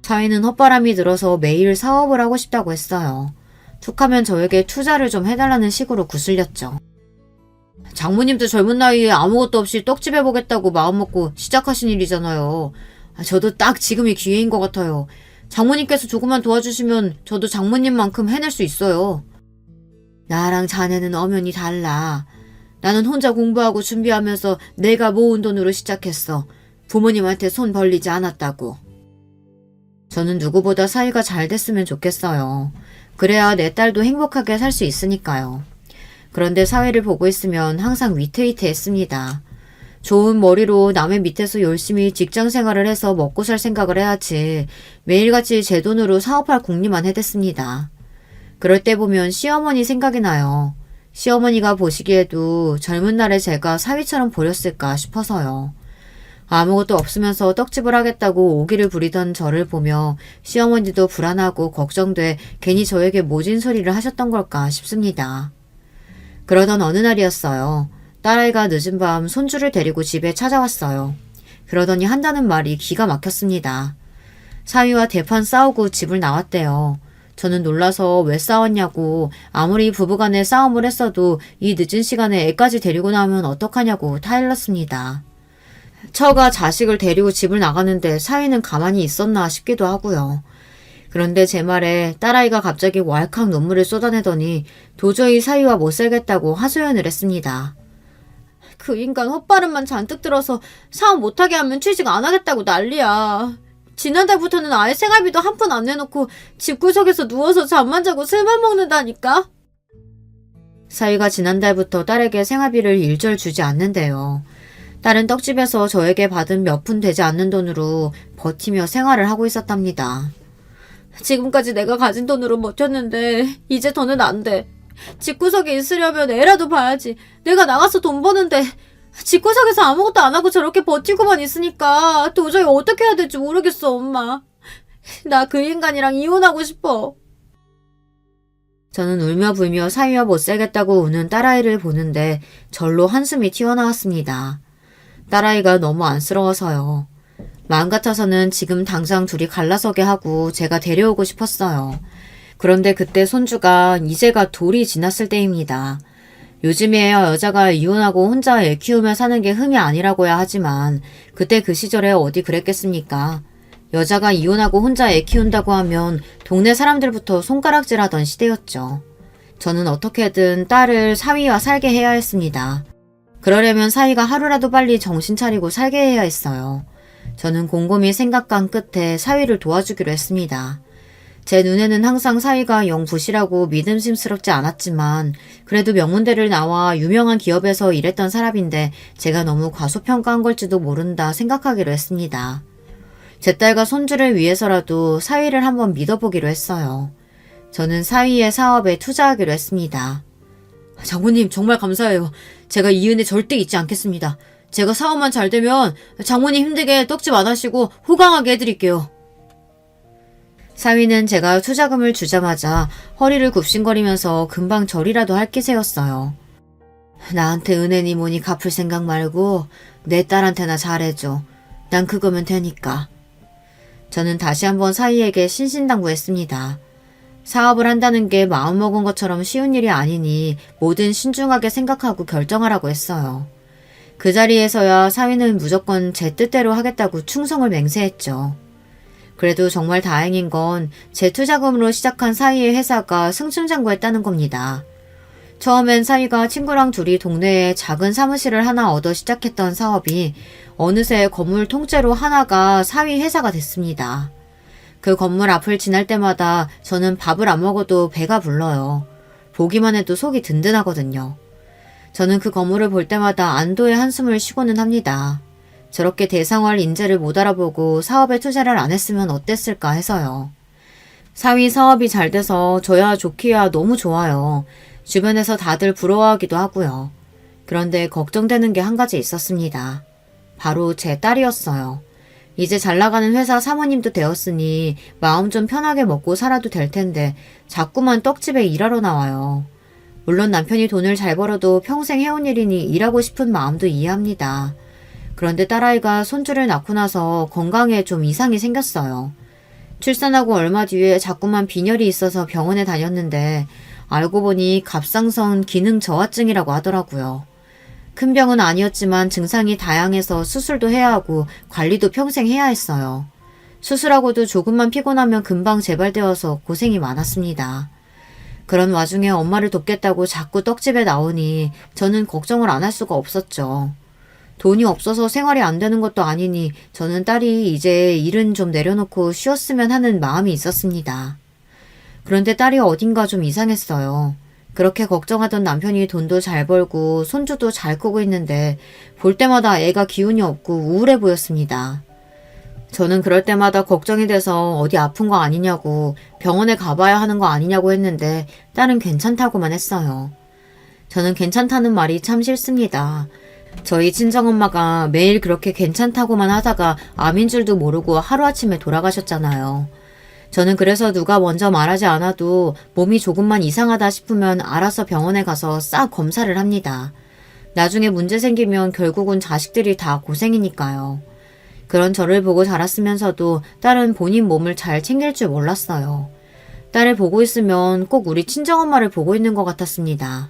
사위는 헛바람이 들어서 매일 사업을 하고 싶다고 했어요. 툭하면 저에게 투자를 좀 해달라는 식으로 구슬렸죠. 장모님도 젊은 나이에 아무것도 없이 떡집 해보겠다고 마음먹고 시작하신 일이잖아요. 저도 딱 지금이 기회인 것 같아요. 장모님께서 조금만 도와주시면 저도 장모님만큼 해낼 수 있어요. 나랑 자네는 엄연히 달라. 나는 혼자 공부하고 준비하면서 내가 모은 돈으로 시작했어. 부모님한테 손 벌리지 않았다고. 저는 누구보다 사이가 잘 됐으면 좋겠어요. 그래야 내 딸도 행복하게 살 수 있으니까요. 그런데 사위를 보고 있으면 항상 위태위태했습니다. 좋은 머리로 남의 밑에서 열심히 직장 생활을 해서 먹고 살 생각을 해야지 매일같이 제 돈으로 사업할 궁리만 해댔습니다. 그럴 때 보면 시어머니 생각이 나요. 시어머니가 보시기에도 젊은 날에 제가 사위처럼 보였을까 싶어서요. 아무것도 없으면서 떡집을 하겠다고 오기를 부리던 저를 보며 시어머니도 불안하고 걱정돼 괜히 저에게 모진 소리를 하셨던 걸까 싶습니다. 그러던 어느 날이었어요. 딸아이가 늦은 밤 손주를 데리고 집에 찾아왔어요. 그러더니 한다는 말이 기가 막혔습니다. 사위와 대판 싸우고 집을 나왔대요. 저는 놀라서 왜 싸웠냐고 아무리 부부간에 싸움을 했어도 이 늦은 시간에 애까지 데리고 나오면 어떡하냐고 타일렀습니다. 처가 자식을 데리고 집을 나가는데 사위는 가만히 있었나 싶기도 하고요. 그런데 제 말에 딸아이가 갑자기 왈칵 눈물을 쏟아내더니 도저히 사위와 못 살겠다고 하소연을 했습니다. 그 인간 헛발음만 잔뜩 들어서 사업 못하게 하면 취직 안 하겠다고 난리야. 지난달부터는 아예 생활비도 한 푼 안 내놓고 집구석에서 누워서 잠만 자고 술만 먹는다니까. 사위가 지난달부터 딸에게 생활비를 일절 주지 않는데요. 딸은 떡집에서 저에게 받은 몇 푼 되지 않는 돈으로 버티며 생활을 하고 있었답니다. 지금까지 내가 가진 돈으로 버텼는데 이제 더는 안 돼. 집구석에 있으려면 애라도 봐야지. 내가 나가서 돈 버는데 집구석에서 아무것도 안 하고 저렇게 버티고만 있으니까 도저히 어떻게 해야 될지 모르겠어, 엄마. 나 그 인간이랑 이혼하고 싶어. 저는 울며 불며 사위와 못 살겠다고 우는 딸아이를 보는데 절로 한숨이 튀어나왔습니다. 딸아이가 너무 안쓰러워서요. 마음 같아서는 지금 당장 둘이 갈라서게 하고 제가 데려오고 싶었어요. 그런데 그때 손주가 이제가 돌이 지났을 때입니다. 요즘에야 여자가 이혼하고 혼자 애 키우며 사는 게 흠이 아니라고야 하지만 그때 그 시절에 어디 그랬겠습니까? 여자가 이혼하고 혼자 애 키운다고 하면 동네 사람들부터 손가락질하던 시대였죠. 저는 어떻게든 딸을 사위와 살게 해야 했습니다. 그러려면 사위가 하루라도 빨리 정신 차리고 살게 해야 했어요. 저는 곰곰이 생각한 끝에 사위를 도와주기로 했습니다. 제 눈에는 항상 사위가 영 부실하고 믿음심스럽지 않았지만 그래도 명문대를 나와 유명한 기업에서 일했던 사람인데 제가 너무 과소평가한 걸지도 모른다 생각하기로 했습니다. 제 딸과 손주를 위해서라도 사위를 한번 믿어보기로 했어요. 저는 사위의 사업에 투자하기로 했습니다. 장모님 정말 감사해요. 제가 이 은혜 절대 잊지 않겠습니다. 제가 사업만 잘 되면 장모님 힘들게 떡집 안 하시고 호강하게 해드릴게요. 사위는 제가 투자금을 주자마자 허리를 굽신거리면서 금방 절이라도 할 기세였어요. 나한테 은혜니 뭐니 갚을 생각 말고 내 딸한테나 잘해줘. 난 그거면 되니까. 저는 다시 한번 사위에게 신신당부했습니다. 사업을 한다는 게 마음먹은 것처럼 쉬운 일이 아니니 뭐든 신중하게 생각하고 결정하라고 했어요. 그 자리에서야 사위는 무조건 제 뜻대로 하겠다고 충성을 맹세했죠. 그래도 정말 다행인 건 제 투자금으로 시작한 사위의 회사가 승승장구했다는 겁니다. 처음엔 사위가 친구랑 둘이 동네에 작은 사무실을 하나 얻어 시작했던 사업이 어느새 건물 통째로 하나가 사위 회사가 됐습니다. 그 건물 앞을 지날 때마다 저는 밥을 안 먹어도 배가 불러요. 보기만 해도 속이 든든하거든요. 저는 그 건물을 볼 때마다 안도의 한숨을 쉬고는 합니다. 저렇게 대상화할 인재를 못 알아보고 사업에 투자를 안 했으면 어땠을까 해서요. 사위 사업이 잘 돼서 저야 좋기야 너무 좋아요. 주변에서 다들 부러워하기도 하고요. 그런데 걱정되는 게 한 가지 있었습니다. 바로 제 딸이었어요. 이제 잘 나가는 회사 사모님도 되었으니 마음 좀 편하게 먹고 살아도 될 텐데 자꾸만 떡집에 일하러 나와요. 물론 남편이 돈을 잘 벌어도 평생 해온 일이니 일하고 싶은 마음도 이해합니다. 그런데 딸아이가 손주를 낳고 나서 건강에 좀 이상이 생겼어요. 출산하고 얼마 뒤에 자꾸만 빈혈이 있어서 병원에 다녔는데 알고 보니 갑상선 기능 저하증이라고 하더라고요. 큰 병은 아니었지만 증상이 다양해서 수술도 해야 하고 관리도 평생 해야 했어요. 수술하고도 조금만 피곤하면 금방 재발되어서 고생이 많았습니다. 그런 와중에 엄마를 돕겠다고 자꾸 떡집에 나오니 저는 걱정을 안 할 수가 없었죠. 돈이 없어서 생활이 안 되는 것도 아니니 저는 딸이 이제 일은 좀 내려놓고 쉬었으면 하는 마음이 있었습니다. 그런데 딸이 어딘가 좀 이상했어요. 그렇게 걱정하던 남편이 돈도 잘 벌고 손주도 잘 크고 있는데 볼 때마다 애가 기운이 없고 우울해 보였습니다. 저는 그럴 때마다 걱정이 돼서 어디 아픈 거 아니냐고 병원에 가봐야 하는 거 아니냐고 했는데 딸은 괜찮다고만 했어요. 저는 괜찮다는 말이 참 싫습니다. 저희 친정엄마가 매일 그렇게 괜찮다고만 하다가 암인 줄도 모르고 하루아침에 돌아가셨잖아요. 저는 그래서 누가 먼저 말하지 않아도 몸이 조금만 이상하다 싶으면 알아서 병원에 가서 싹 검사를 합니다. 나중에 문제 생기면 결국은 자식들이 다 고생이니까요. 그런 저를 보고 자랐으면서도 딸은 본인 몸을 잘 챙길 줄 몰랐어요. 딸을 보고 있으면 꼭 우리 친정엄마를 보고 있는 것 같았습니다.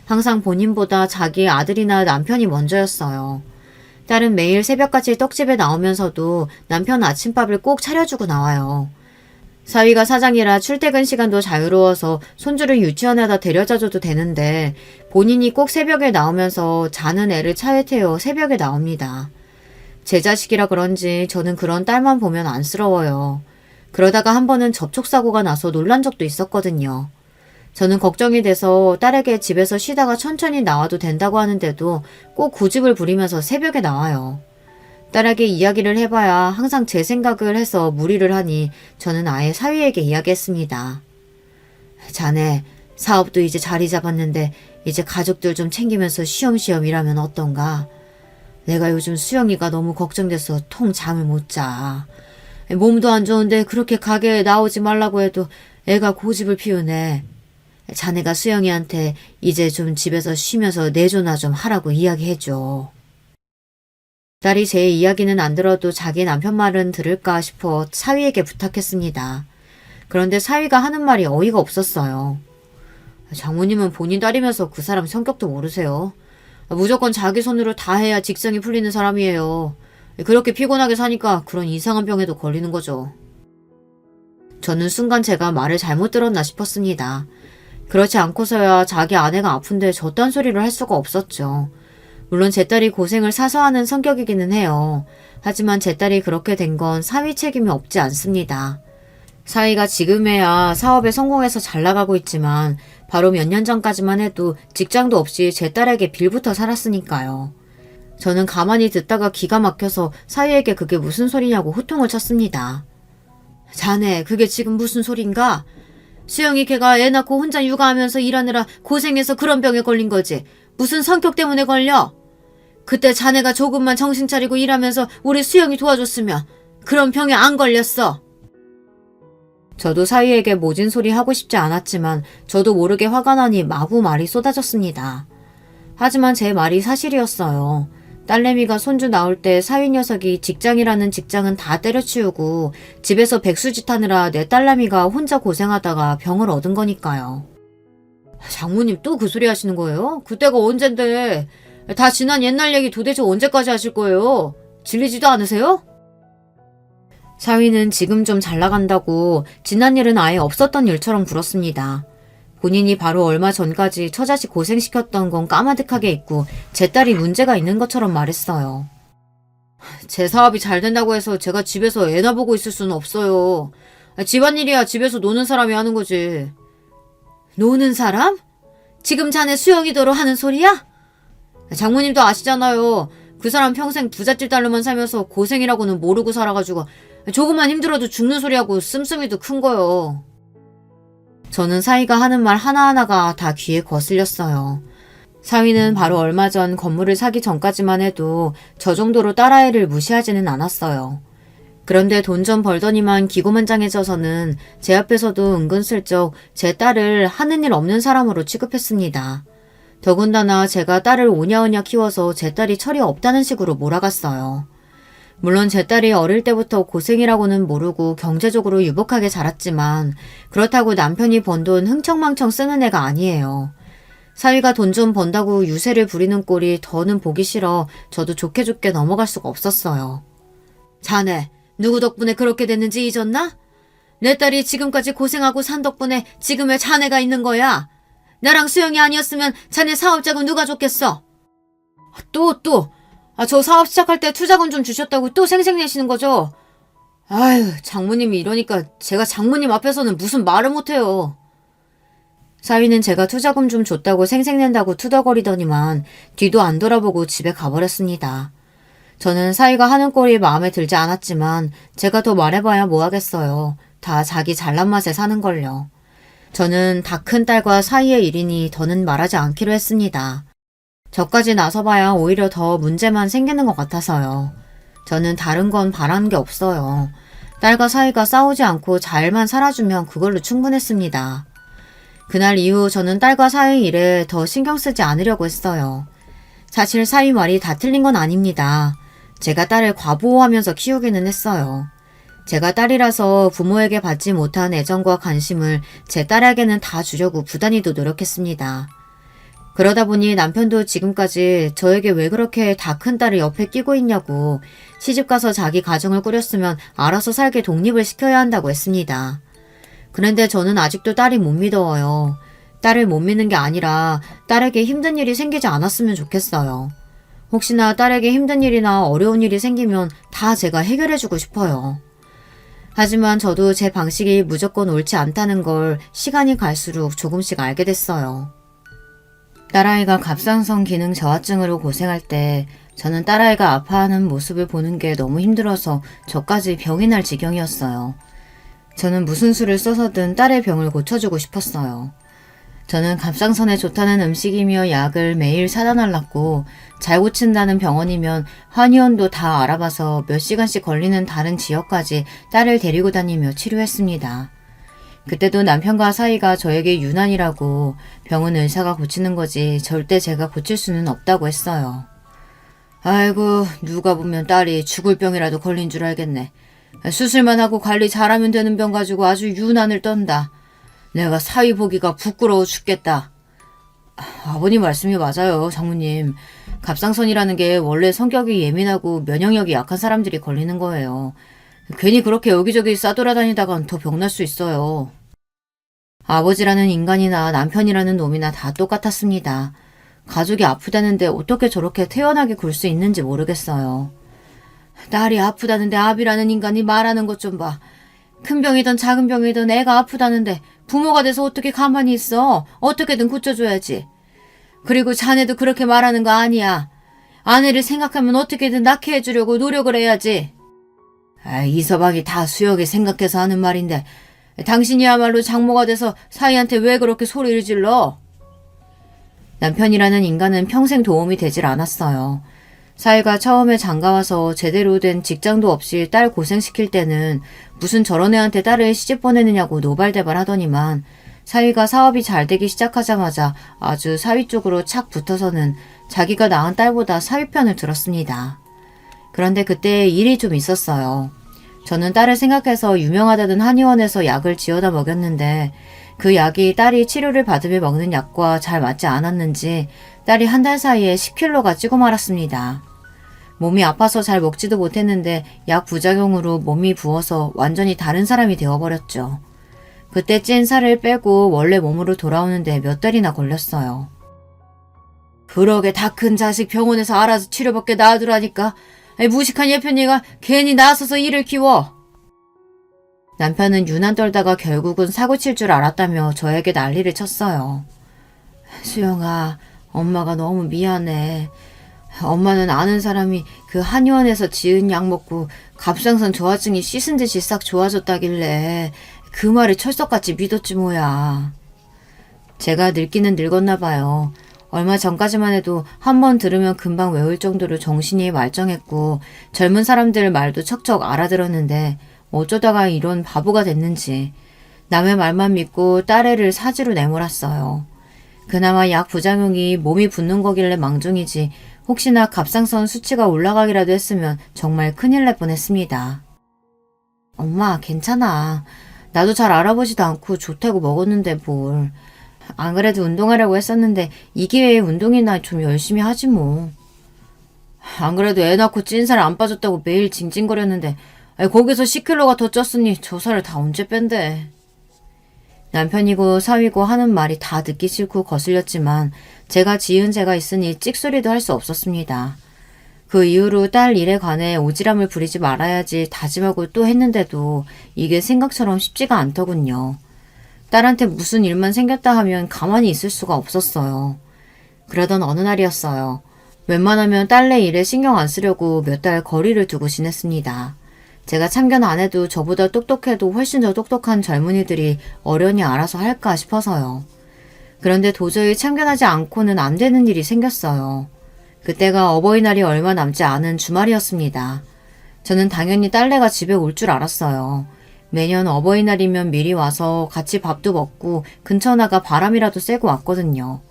항상 본인보다 자기 아들이나 남편이 먼저였어요. 딸은 매일 새벽같이 떡집에 나오면서도 남편 아침밥을 꼭 차려주고 나와요. 사위가 사장이라 출퇴근 시간도 자유로워서 손주를 유치원에다 데려다줘도 되는데 본인이 꼭 새벽에 나오면서 자는 애를 차에 태워 새벽에 나옵니다. 제 자식이라 그런지 저는 그런 딸만 보면 안쓰러워요. 그러다가 한 번은 접촉사고가 나서 놀란 적도 있었거든요. 저는 걱정이 돼서 딸에게 집에서 쉬다가 천천히 나와도 된다고 하는데도 꼭 고집을 부리면서 새벽에 나와요. 딸에게 이야기를 해봐야 항상 제 생각을 해서 무리를 하니 저는 아예 사위에게 이야기했습니다. 자네, 사업도 이제 자리 잡았는데 이제 가족들 좀 챙기면서 쉬엄쉬엄 일하면 어떤가? 내가 요즘 수영이가 너무 걱정돼서 통 잠을 못 자. 몸도 안 좋은데 그렇게 가게에 나오지 말라고 해도 애가 고집을 피우네. 자네가 수영이한테 이제 좀 집에서 쉬면서 내조나 좀 하라고 이야기해줘. 딸이 제 이야기는 안 들어도 자기 남편 말은 들을까 싶어 사위에게 부탁했습니다. 그런데 사위가 하는 말이 어이가 없었어요. 장모님은 본인 딸이면서 그 사람 성격도 모르세요. 무조건 자기 손으로 다 해야 직성이 풀리는 사람이에요. 그렇게 피곤하게 사니까 그런 이상한 병에도 걸리는 거죠. 저는 순간 제가 말을 잘못 들었나 싶었습니다. 그렇지 않고서야 자기 아내가 아픈데 저딴 소리를 할 수가 없었죠. 물론 제 딸이 고생을 사서 하는 성격이기는 해요. 하지만 제 딸이 그렇게 된 건 사위 책임이 없지 않습니다. 사위가 지금에야 사업에 성공해서 잘 나가고 있지만 바로 몇 년 전까지만 해도 직장도 없이 제 딸에게 빌부터 살았으니까요. 저는 가만히 듣다가 기가 막혀서 사위에게 그게 무슨 소리냐고 호통을 쳤습니다. 자네, 그게 지금 무슨 소린가? 수영이 걔가 애 낳고 혼자 육아하면서 일하느라 고생해서 그런 병에 걸린 거지. 무슨 성격 때문에 걸려? 그때 자네가 조금만 정신 차리고 일하면서 우리 수영이 도와줬으면 그런 병에 안 걸렸어. 저도 사위에게 모진 소리 하고 싶지 않았지만 저도 모르게 화가 나니 마구 말이 쏟아졌습니다. 하지만 제 말이 사실이었어요. 딸내미가 손주 나올 때 사위 녀석이 직장이라는 직장은 다 때려치우고 집에서 백수짓 하느라 내 딸내미가 혼자 고생하다가 병을 얻은 거니까요. 장모님 또 그 소리 하시는 거예요? 그때가 언젠데. 다 지난 옛날 얘기 도대체 언제까지 하실 거예요? 질리지도 않으세요? 사위는 지금 좀 잘 나간다고 지난 일은 아예 없었던 일처럼 굴었습니다. 본인이 바로 얼마 전까지 처자식 고생시켰던 건 까마득하게 잊고 제 딸이 문제가 있는 것처럼 말했어요. 제 사업이 잘 된다고 해서 제가 집에서 애나 보고 있을 수는 없어요. 집안일이야 집에서 노는 사람이 하는 거지. 노는 사람? 지금 자네 수영이더러 하는 소리야? 장모님도 아시잖아요. 그 사람 평생 부잣집 딸로만 살면서 고생이라고는 모르고 살아가지고 조금만 힘들어도 죽는 소리하고 씀씀이도 큰 거요. 저는 사위가 하는 말 하나하나가 다 귀에 거슬렸어요. 사위는 바로 얼마 전 건물을 사기 전까지만 해도 저 정도로 딸아이를 무시하지는 않았어요. 그런데 돈 좀 벌더니만 기고만장해져서는 제 앞에서도 은근슬쩍 제 딸을 하는 일 없는 사람으로 취급했습니다. 더군다나 제가 딸을 오냐오냐 키워서 제 딸이 철이 없다는 식으로 몰아갔어요. 물론 제 딸이 어릴 때부터 고생이라고는 모르고 경제적으로 유복하게 자랐지만 그렇다고 남편이 번 돈 흥청망청 쓰는 애가 아니에요. 사위가 돈 좀 번다고 유세를 부리는 꼴이 더는 보기 싫어 저도 좋게 좋게 넘어갈 수가 없었어요. 자네, 누구 덕분에 그렇게 됐는지 잊었나? 내 딸이 지금까지 고생하고 산 덕분에 지금의 자네가 있는 거야. 나랑 수영이 아니었으면 자네 사업자금 누가 줬겠어? 저 사업 시작할 때 투자금 좀 주셨다고 또 생색내시는 거죠? 아유, 장모님이 이러니까 제가 장모님 앞에서는 무슨 말을 못해요. 사위는 제가 투자금 좀 줬다고 생색낸다고 투덜거리더니만 뒤도 안 돌아보고 집에 가버렸습니다. 저는 사위가 하는 꼴이 마음에 들지 않았지만 제가 더 말해봐야 뭐하겠어요. 다 자기 잘난 맛에 사는걸요. 저는 다 큰 딸과 사위의 일이니 더는 말하지 않기로 했습니다. 저까지 나서봐야 오히려 더 문제만 생기는 것 같아서요. 저는 다른 건 바라는 게 없어요. 딸과 사위가 싸우지 않고 잘만 살아주면 그걸로 충분했습니다. 그날 이후 저는 딸과 사위 일에 더 신경 쓰지 않으려고 했어요. 사실 사위 말이 다 틀린 건 아닙니다. 제가 딸을 과보호하면서 키우기는 했어요. 제가 딸이라서 부모에게 받지 못한 애정과 관심을 제 딸에게는 다 주려고 부단히도 노력했습니다. 그러다 보니 남편도 지금까지 저에게 왜 그렇게 다 큰 딸을 옆에 끼고 있냐고 시집가서 자기 가정을 꾸렸으면 알아서 살게 독립을 시켜야 한다고 했습니다. 그런데 저는 아직도 딸이 못 믿어요. 딸을 못 믿는 게 아니라 딸에게 힘든 일이 생기지 않았으면 좋겠어요. 혹시나 딸에게 힘든 일이나 어려운 일이 생기면 다 제가 해결해주고 싶어요. 하지만 저도 제 방식이 무조건 옳지 않다는 걸 시간이 갈수록 조금씩 알게 됐어요. 딸아이가 갑상선 기능 저하증으로 고생할 때 저는 딸아이가 아파하는 모습을 보는 게 너무 힘들어서 저까지 병이 날 지경이었어요. 저는 무슨 수를 써서든 딸의 병을 고쳐주고 싶었어요. 저는 갑상선에 좋다는 음식이며 약을 매일 사다 달랐고 잘 고친다는 병원이면 한의원도 다 알아봐서 몇 시간씩 걸리는 다른 지역까지 딸을 데리고 다니며 치료했습니다. 그때도 남편과 사이가 저에게 유난이라고 병은 의사가 고치는 거지 절대 제가 고칠 수는 없다고 했어요. 아이고, 누가 보면 딸이 죽을 병이라도 걸린 줄 알겠네. 수술만 하고 관리 잘하면 되는 병 가지고 아주 유난을 떤다. 내가 사위 보기가 부끄러워 죽겠다. 아버님 말씀이 맞아요, 장모님. 갑상선이라는 게 원래 성격이 예민하고 면역력이 약한 사람들이 걸리는 거예요. 괜히 그렇게 여기저기 싸돌아다니다간 더 병날 수 있어요. 아버지라는 인간이나 남편이라는 놈이나 다 똑같았습니다. 가족이 아프다는데 어떻게 저렇게 태연하게 굴 수 있는지 모르겠어요. 딸이 아프다는데 아비라는 인간이 말하는 것 좀 봐. 큰 병이든 작은 병이든 애가 아프다는데 부모가 돼서 어떻게 가만히 있어. 어떻게든 고쳐줘야지. 그리고 자네도 그렇게 말하는 거 아니야. 아내를 생각하면 어떻게든 낳게 해주려고 노력을 해야지. 이 서방이 다 수역에 생각해서 하는 말인데 당신이야말로 장모가 돼서 사위한테 왜 그렇게 소리를 질러? 남편이라는 인간은 평생 도움이 되질 않았어요. 사위가 처음에 장가와서 제대로 된 직장도 없이 딸 고생시킬 때는 무슨 저런 애한테 딸을 시집 보내느냐고 노발대발 하더니만 사위가 사업이 잘 되기 시작하자마자 아주 사위 쪽으로 착 붙어서는 자기가 낳은 딸보다 사위 편을 들었습니다. 그런데 그때 일이 좀 있었어요. 저는 딸을 생각해서 유명하다던 한의원에서 약을 지어다 먹였는데 그 약이 딸이 치료를 받으며 먹는 약과 잘 맞지 않았는지 딸이 한 달 사이에 10kg가 찌고 말았습니다. 몸이 아파서 잘 먹지도 못했는데 약 부작용으로 몸이 부어서 완전히 다른 사람이 되어버렸죠. 그때 찐 살을 빼고 원래 몸으로 돌아오는데 몇 달이나 걸렸어요. 그러게 다 큰 자식 병원에서 알아서 치료받게 놔두라니까. 무식한 예편이가 괜히 나서서 일을 키워. 남편은 유난 떨다가 결국은 사고 칠 줄 알았다며 저에게 난리를 쳤어요. 수영아, 엄마가 너무 미안해. 엄마는 아는 사람이 그 한의원에서 지은 약 먹고 갑상선 저하증이 씻은 듯이 싹 좋아졌다길래 그 말을 철석같이 믿었지 뭐야. 제가 늙기는 늙었나 봐요. 얼마 전까지만 해도 한 번 들으면 금방 외울 정도로 정신이 말짱했고 젊은 사람들 말도 척척 알아들었는데 어쩌다가 이런 바보가 됐는지 남의 말만 믿고 딸애를 사지로 내몰았어요. 그나마 약 부작용이 몸이 붓는 거길래 망정이지 혹시나 갑상선 수치가 올라가기라도 했으면 정말 큰일 날 뻔했습니다. 엄마 괜찮아. 나도 잘 알아보지도 않고 좋다고 먹었는데 뭘. 안 그래도 운동하려고 했었는데 이 기회에 운동이나 좀 열심히 하지 뭐. 안 그래도 애 낳고 찐살 안 빠졌다고 매일 징징거렸는데 거기서 10kg가 더 쪘으니 저 살을 다 언제 뺀대. 남편이고 사위고 하는 말이 다 듣기 싫고 거슬렸지만 제가 지은 죄가 있으니 찍소리도 할 수 없었습니다. 그 이후로 딸 일에 관해 오지랖을 부리지 말아야지 다짐하고 또 했는데도 이게 생각처럼 쉽지가 않더군요. 딸한테 무슨 일만 생겼다 하면 가만히 있을 수가 없었어요. 그러던 어느 날이었어요. 웬만하면 딸내 일에 신경 안 쓰려고 몇 달 거리를 두고 지냈습니다. 제가 참견 안 해도 저보다 똑똑해도 훨씬 더 똑똑한 젊은이들이 어련히 알아서 할까 싶어서요. 그런데 도저히 참견하지 않고는 안 되는 일이 생겼어요. 그때가 어버이날이 얼마 남지 않은 주말이었습니다. 저는 당연히 딸내가 집에 올 줄 알았어요. 매년 어버이날이면 미리 와서 같이 밥도 먹고 근처 나가 바람이라도 쐬고 왔거든요.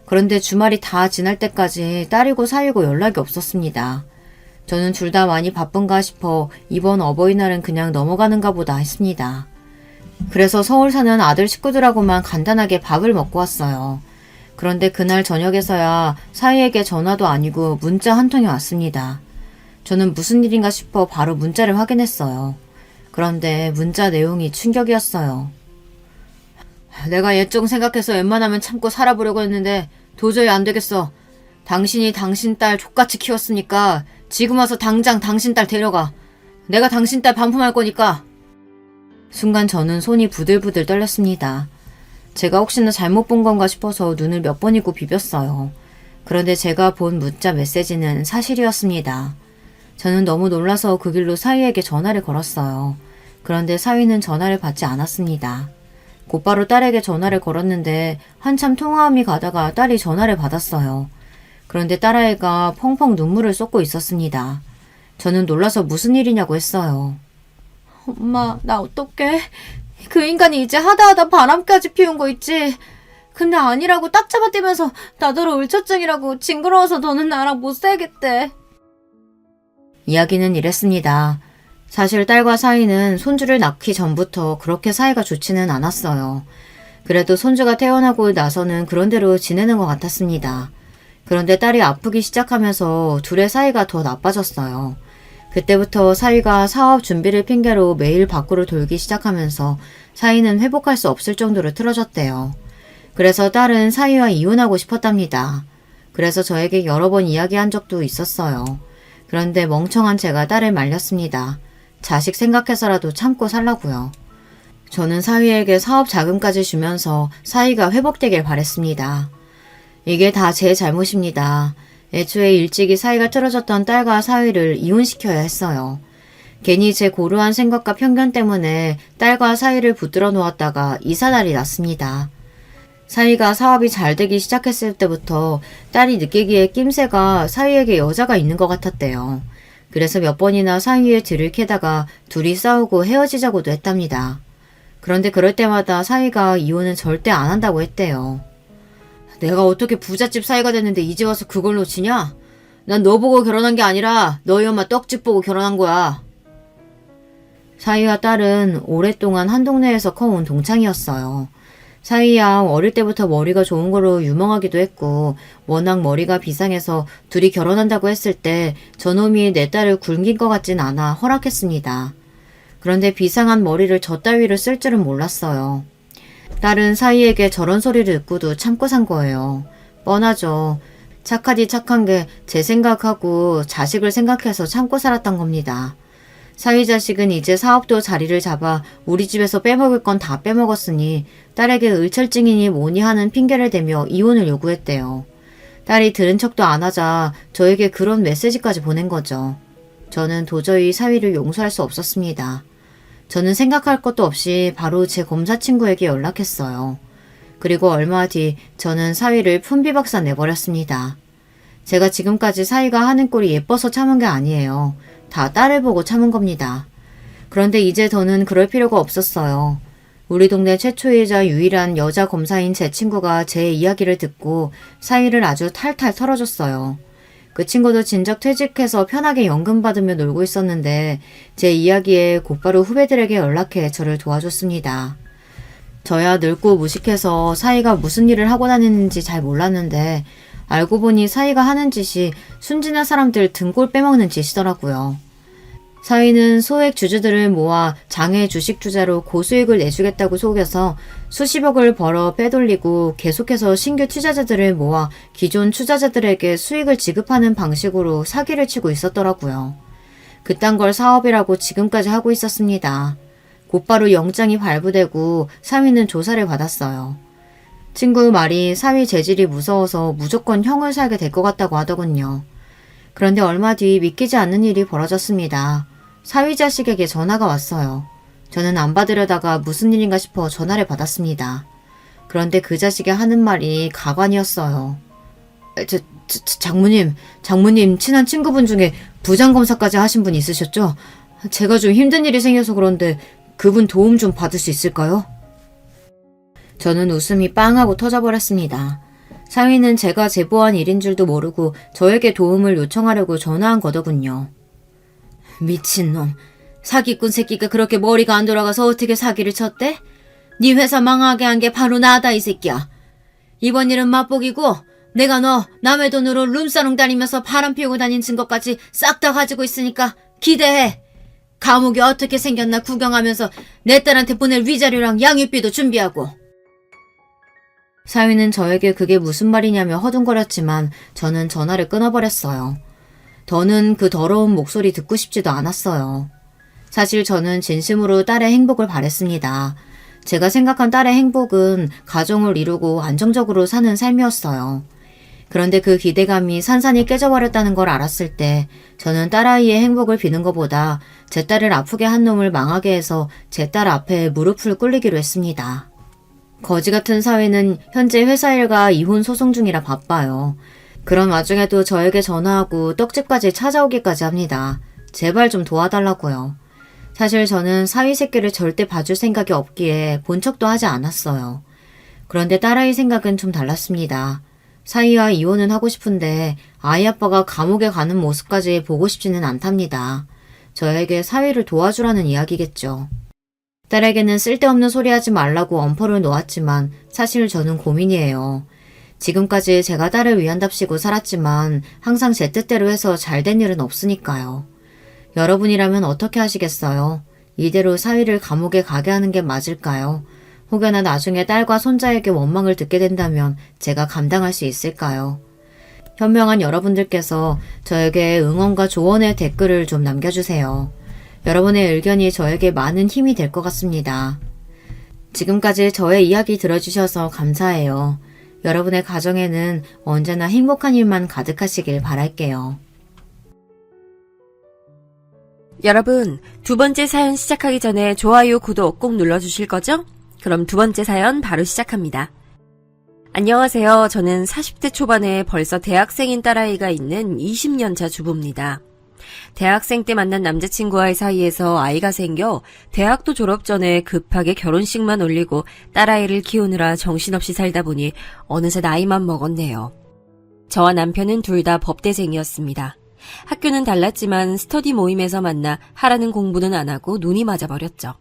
그런데 주말이 다 지날 때까지 딸이고 사위고 연락이 없었습니다. 저는 둘 다 많이 바쁜가 싶어 이번 어버이날은 그냥 넘어가는가 보다 했습니다. 그래서 서울 사는 아들 식구들하고만 간단하게 밥을 먹고 왔어요. 그런데 그날 저녁에서야 사위에게 전화도 아니고 문자 한 통이 왔습니다. 저는 무슨 일인가 싶어 바로 문자를 확인했어요. 그런데 문자 내용이 충격이었어요. 내가 얘 좀 생각해서 웬만하면 참고 살아보려고 했는데 도저히 안 되겠어. 당신이 당신 딸 족같이 키웠으니까 지금 와서 당장 당신 딸 데려가. 내가 당신 딸 반품할 거니까. 순간 저는 손이 부들부들 떨렸습니다. 제가 혹시나 잘못 본 건가 싶어서 눈을 몇 번이고 비볐어요. 그런데 제가 본 문자 메시지는 사실이었습니다. 저는 너무 놀라서 그 길로 사위에게 전화를 걸었어요. 그런데 사위는 전화를 받지 않았습니다. 곧바로 딸에게 전화를 걸었는데 한참 통화음이 가다가 딸이 전화를 받았어요. 그런데 딸아이가 펑펑 눈물을 쏟고 있었습니다. 저는 놀라서 무슨 일이냐고 했어요. 엄마, 나 어떡해? 그 인간이 이제 하다하다 바람까지 피운 거 있지? 근데 아니라고 딱 잡아떼면서 나더러 울처증이라고 징그러워서 너는 나랑 못 살겠대. 이야기는 이랬습니다. 사실 딸과 사위는 손주를 낳기 전부터 그렇게 사이가 좋지는 않았어요. 그래도 손주가 태어나고 나서는 그런대로 지내는 것 같았습니다. 그런데 딸이 아프기 시작하면서 둘의 사이가 더 나빠졌어요. 그때부터 사위가 사업 준비를 핑계로 매일 밖으로 돌기 시작하면서 사위는 회복할 수 없을 정도로 틀어졌대요. 그래서 딸은 사위와 이혼하고 싶었답니다. 그래서 저에게 여러 번 이야기한 적도 있었어요. 그런데 멍청한 제가 딸을 말렸습니다. 자식 생각해서라도 참고 살라고요. 저는 사위에게 사업 자금까지 주면서 사위가 회복되길 바랬습니다. 이게 다 제 잘못입니다. 애초에 일찍이 사이가 틀어졌던 딸과 사위를 이혼시켜야 했어요. 괜히 제 고루한 생각과 편견 때문에 딸과 사위를 붙들어 놓았다가 이사날이 났습니다. 사위가 사업이 잘 되기 시작했을 때부터 딸이 느끼기에 낌새가 사위에게 여자가 있는 것 같았대요. 그래서 몇 번이나 사위의 뒤를 캐다가 둘이 싸우고 헤어지자고도 했답니다. 그런데 그럴 때마다 사위가 이혼은 절대 안 한다고 했대요. 내가 어떻게 부잣집 사이가 됐는데 이제 와서 그걸 놓치냐? 난 너 보고 결혼한 게 아니라 너희 엄마 떡집 보고 결혼한 거야. 사위와 딸은 오랫동안 한 동네에서 커온 동창이었어요. 사위야 어릴 때부터 머리가 좋은 거로 유명하기도 했고 워낙 머리가 비상해서 둘이 결혼한다고 했을 때 저놈이 내 딸을 굶긴 것 같진 않아 허락했습니다. 그런데 비상한 머리를 저 따위를 쓸 줄은 몰랐어요. 딸은 사위에게 저런 소리를 듣고도 참고 산 거예요. 뻔하죠. 착하디 착한 게 제 생각하고 자식을 생각해서 참고 살았던 겁니다. 사위 자식은 이제 사업도 자리를 잡아 우리 집에서 빼먹을 건 다 빼먹었으니 딸에게 을철증이니 뭐니 하는 핑계를 대며 이혼을 요구했대요. 딸이 들은 척도 안 하자 저에게 그런 메시지까지 보낸 거죠. 저는 도저히 사위를 용서할 수 없었습니다. 저는 생각할 것도 없이 바로 제 검사 친구에게 연락했어요. 그리고 얼마 뒤 저는 사위를 품비박산 내버렸습니다. 제가 지금까지 사위가 하는 꼴이 예뻐서 참은 게 아니에요. 다 딸을 보고 참은 겁니다. 그런데 이제 더는 그럴 필요가 없었어요. 우리 동네 최초이자 유일한 여자 검사인 제 친구가 제 이야기를 듣고 사위를 아주 탈탈 털어줬어요. 그 친구도 진작 퇴직해서 편하게 연금 받으며 놀고 있었는데 제 이야기에 곧바로 후배들에게 연락해 저를 도와줬습니다. 저야 늙고 무식해서 사위가 무슨 일을 하고 다니는지 잘 몰랐는데 알고 보니 사위가 하는 짓이 순진한 사람들 등골 빼먹는 짓이더라고요. 사위는 소액 주주들을 모아 장외 주식 투자로 고수익을 내주겠다고 속여서 수십억을 벌어 빼돌리고 계속해서 신규 투자자들을 모아 기존 투자자들에게 수익을 지급하는 방식으로 사기를 치고 있었더라고요. 그딴 걸 사업이라고 지금까지 하고 있었습니다. 곧바로 영장이 발부되고 사위는 조사를 받았어요. 친구 말이 사위 재질이 무서워서 무조건 형을 살게 될 것 같다고 하더군요. 그런데 얼마 뒤 믿기지 않는 일이 벌어졌습니다. 사위 자식에게 전화가 왔어요. 저는 안 받으려다가 무슨 일인가 싶어 전화를 받았습니다. 그런데 그 자식이 하는 말이 가관이었어요. 장모님 친한 친구분 중에 부장검사까지 하신 분 있으셨죠? 제가 좀 힘든 일이 생겨서 그런데 그분 도움 좀 받을 수 있을까요? 저는 웃음이 빵 하고 터져버렸습니다. 사위는 제가 제보한 일인 줄도 모르고 저에게 도움을 요청하려고 전화한 거더군요. 미친놈. 사기꾼 새끼가 그렇게 머리가 안 돌아가서 어떻게 사기를 쳤대? 네 회사 망하게 한 게 바로 나다 이 새끼야. 이번 일은 맛보기고 내가 너 남의 돈으로 룸사롱 다니면서 바람 피우고 다닌 증거까지 싹 다 가지고 있으니까 기대해. 감옥이 어떻게 생겼나 구경하면서 내 딸한테 보낼 위자료랑 양육비도 준비하고. 사위는 저에게 그게 무슨 말이냐며 허둥거렸지만 저는 전화를 끊어버렸어요. 더는 그 더러운 목소리 듣고 싶지도 않았어요. 사실 저는 진심으로 딸의 행복을 바랬습니다. 제가 생각한 딸의 행복은 가정을 이루고 안정적으로 사는 삶이었어요. 그런데 그 기대감이 산산이 깨져버렸다는 걸 알았을 때 저는 딸아이의 행복을 비는 것보다 제 딸을 아프게 한 놈을 망하게 해서 제 딸 앞에 무릎을 꿇리기로 했습니다. 거지 같은 사위는 현재 회사 일과 이혼 소송 중이라 바빠요. 그런 와중에도 저에게 전화하고 떡집까지 찾아오기까지 합니다. 제발 좀 도와달라고요. 사실 저는 사위 새끼를 절대 봐줄 생각이 없기에 본 척도 하지 않았어요. 그런데 딸아이 생각은 좀 달랐습니다. 사위와 이혼은 하고 싶은데 아이 아빠가 감옥에 가는 모습까지 보고 싶지는 않답니다. 저에게 사위를 도와주라는 이야기겠죠. 딸에게는 쓸데없는 소리 하지 말라고 엄포를 놓았지만 사실 저는 고민이에요. 지금까지 제가 딸을 위한답시고 살았지만 항상 제 뜻대로 해서 잘된 일은 없으니까요. 여러분이라면 어떻게 하시겠어요? 이대로 사위를 감옥에 가게 하는 게 맞을까요? 혹여나 나중에 딸과 손자에게 원망을 듣게 된다면 제가 감당할 수 있을까요? 현명한 여러분들께서 저에게 응원과 조언의 댓글을 좀 남겨주세요. 여러분의 의견이 저에게 많은 힘이 될 것 같습니다. 지금까지 저의 이야기 들어주셔서 감사해요. 여러분의 가정에는 언제나 행복한 일만 가득하시길 바랄게요. 여러분, 두 번째 사연 시작하기 전에 좋아요, 구독 꼭 눌러주실 거죠? 그럼 두 번째 사연 바로 시작합니다. 안녕하세요. 저는 40대 초반에 벌써 대학생인 딸아이가 있는 20년차 주부입니다. 대학생 때 만난 남자친구와의 사이에서 아이가 생겨 대학도 졸업 전에 급하게 결혼식만 올리고 딸아이를 키우느라 정신없이 살다 보니 어느새 나이만 먹었네요. 저와 남편은 둘 다 법대생이었습니다. 학교는 달랐지만 스터디 모임에서 만나 하라는 공부는 안 하고 눈이 맞아버렸죠.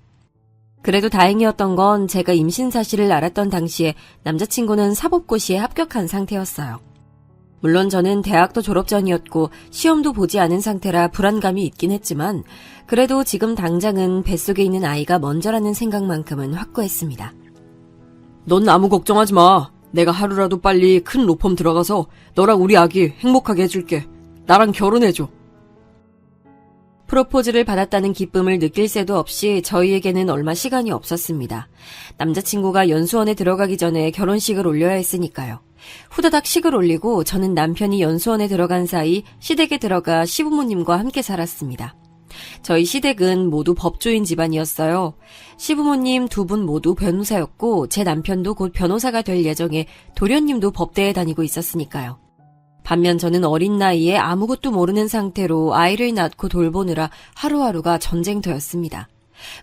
그래도 다행이었던 건 제가 임신 사실을 알았던 당시에 남자친구는 사법고시에 합격한 상태였어요. 물론 저는 대학도 졸업 전이었고 시험도 보지 않은 상태라 불안감이 있긴 했지만 그래도 지금 당장은 뱃속에 있는 아이가 먼저라는 생각만큼은 확고했습니다. 넌 아무 걱정하지 마. 내가 하루라도 빨리 큰 로펌 들어가서 너랑 우리 아기 행복하게 해줄게. 나랑 결혼해줘. 프로포즈를 받았다는 기쁨을 느낄 새도 없이 저희에게는 얼마 시간이 없었습니다. 남자친구가 연수원에 들어가기 전에 결혼식을 올려야 했으니까요. 후다닥 식을 올리고 저는 남편이 연수원에 들어간 사이 시댁에 들어가 시부모님과 함께 살았습니다. 저희 시댁은 모두 법조인 집안이었어요. 시부모님 두 분 모두 변호사였고 제 남편도 곧 변호사가 될 예정에 도련님도 법대에 다니고 있었으니까요. 반면 저는 어린 나이에 아무것도 모르는 상태로 아이를 낳고 돌보느라 하루하루가 전쟁터였습니다.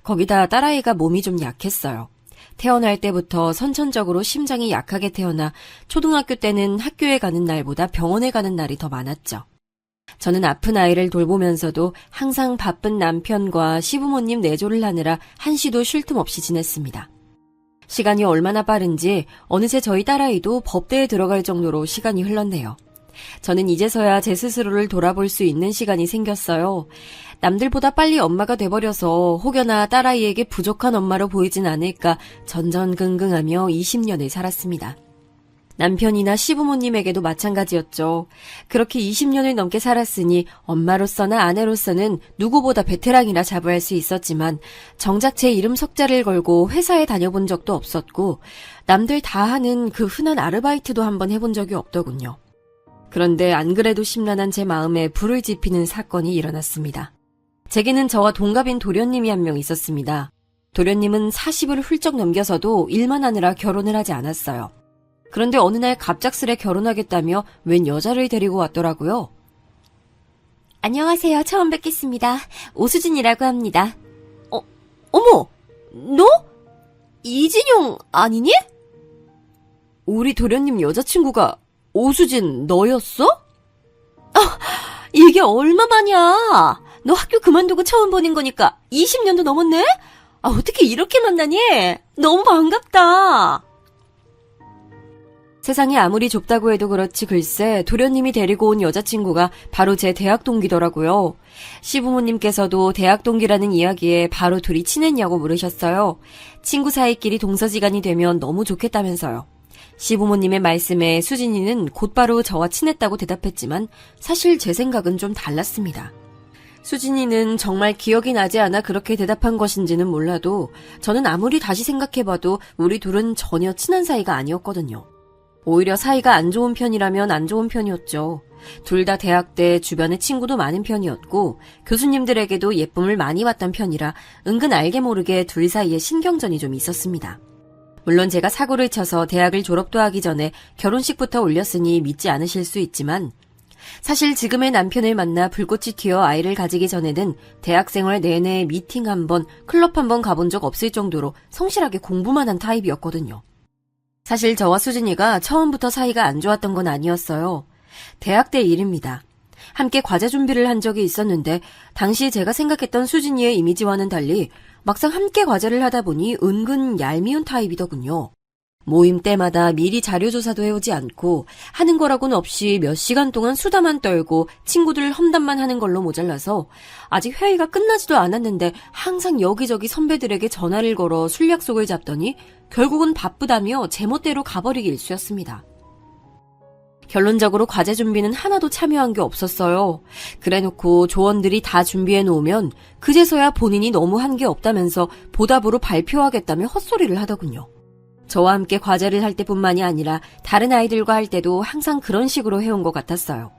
거기다 딸아이가 몸이 좀 약했어요. 태어날 때부터 선천적으로 심장이 약하게 태어나 초등학교 때는 학교에 가는 날보다 병원에 가는 날이 더 많았죠. 저는 아픈 아이를 돌보면서도 항상 바쁜 남편과 시부모님 내조를 하느라 한시도 쉴 틈 없이 지냈습니다. 시간이 얼마나 빠른지 어느새 저희 딸아이도 법대에 들어갈 정도로 시간이 흘렀네요. 저는 이제서야 제 스스로를 돌아볼 수 있는 시간이 생겼어요. 남들보다 빨리 엄마가 돼버려서 혹여나 딸아이에게 부족한 엄마로 보이진 않을까 전전긍긍하며 20년을 살았습니다. 남편이나 시부모님에게도 마찬가지였죠. 그렇게 20년을 넘게 살았으니 엄마로서나 아내로서는 누구보다 베테랑이라 자부할 수 있었지만 정작 제 이름 석자를 걸고 회사에 다녀본 적도 없었고 남들 다 하는 그 흔한 아르바이트도 한번 해본 적이 없더군요. 그런데 안 그래도 심란한 제 마음에 불을 지피는 사건이 일어났습니다. 제게는 저와 동갑인 도련님이 한 명 있었습니다. 도련님은 40을 훌쩍 넘겨서도 일만 하느라 결혼을 하지 않았어요. 그런데 어느 날 갑작스레 결혼하겠다며 웬 여자를 데리고 왔더라고요. 안녕하세요. 처음 뵙겠습니다. 오수진이라고 합니다. 어머! 너? 이진용 아니니? 우리 도련님 여자친구가 오수진 너였어? 이게 얼마만이야? 너 학교 그만두고 처음 보는 거니까 20년도 넘었네? 어떻게 이렇게 만나니? 너무 반갑다. 세상이 아무리 좁다고 해도 그렇지 글쎄 도련님이 데리고 온 여자친구가 바로 제 대학 동기더라고요. 시부모님께서도 대학 동기라는 이야기에 바로 둘이 친했냐고 물으셨어요. 친구 사이끼리 동서지간이 되면 너무 좋겠다면서요. 시부모님의 말씀에 수진이는 곧바로 저와 친했다고 대답했지만 사실 제 생각은 좀 달랐습니다. 수진이는 정말 기억이 나지 않아 그렇게 대답한 것인지는 몰라도 저는 아무리 다시 생각해봐도 우리 둘은 전혀 친한 사이가 아니었거든요. 오히려 사이가 안 좋은 편이라면 안 좋은 편이었죠. 둘 다 대학 때 주변에 친구도 많은 편이었고 교수님들에게도 예쁨을 많이 받던 편이라 은근 알게 모르게 둘 사이에 신경전이 좀 있었습니다. 물론 제가 사고를 쳐서 대학을 졸업도 하기 전에 결혼식부터 올렸으니 믿지 않으실 수 있지만 사실 지금의 남편을 만나 불꽃이 튀어 아이를 가지기 전에는 대학생활 내내 미팅 한 번, 클럽 한 번 가본 적 없을 정도로 성실하게 공부만 한 타입이었거든요. 사실 저와 수진이가 처음부터 사이가 안 좋았던 건 아니었어요. 대학 때 일입니다. 함께 과제 준비를 한 적이 있었는데 당시 제가 생각했던 수진이의 이미지와는 달리 막상 함께 과제를 하다 보니 은근 얄미운 타입이더군요. 모임 때마다 미리 자료조사도 해오지 않고 하는 거라고는 없이 몇 시간 동안 수다만 떨고 친구들 험담만 하는 걸로 모자라서 아직 회의가 끝나지도 않았는데 항상 여기저기 선배들에게 전화를 걸어 술 약속을 잡더니 결국은 바쁘다며 제멋대로 가버리기 일쑤였습니다. 결론적으로 과제 준비는 하나도 참여한 게 없었어요. 그래놓고 조원들이 다 준비해 놓으면 그제서야 본인이 너무 한 게 없다면서 보답으로 발표하겠다며 헛소리를 하더군요. 저와 함께 과제를 할 때뿐만이 아니라 다른 아이들과 할 때도 항상 그런 식으로 해온 것 같았어요.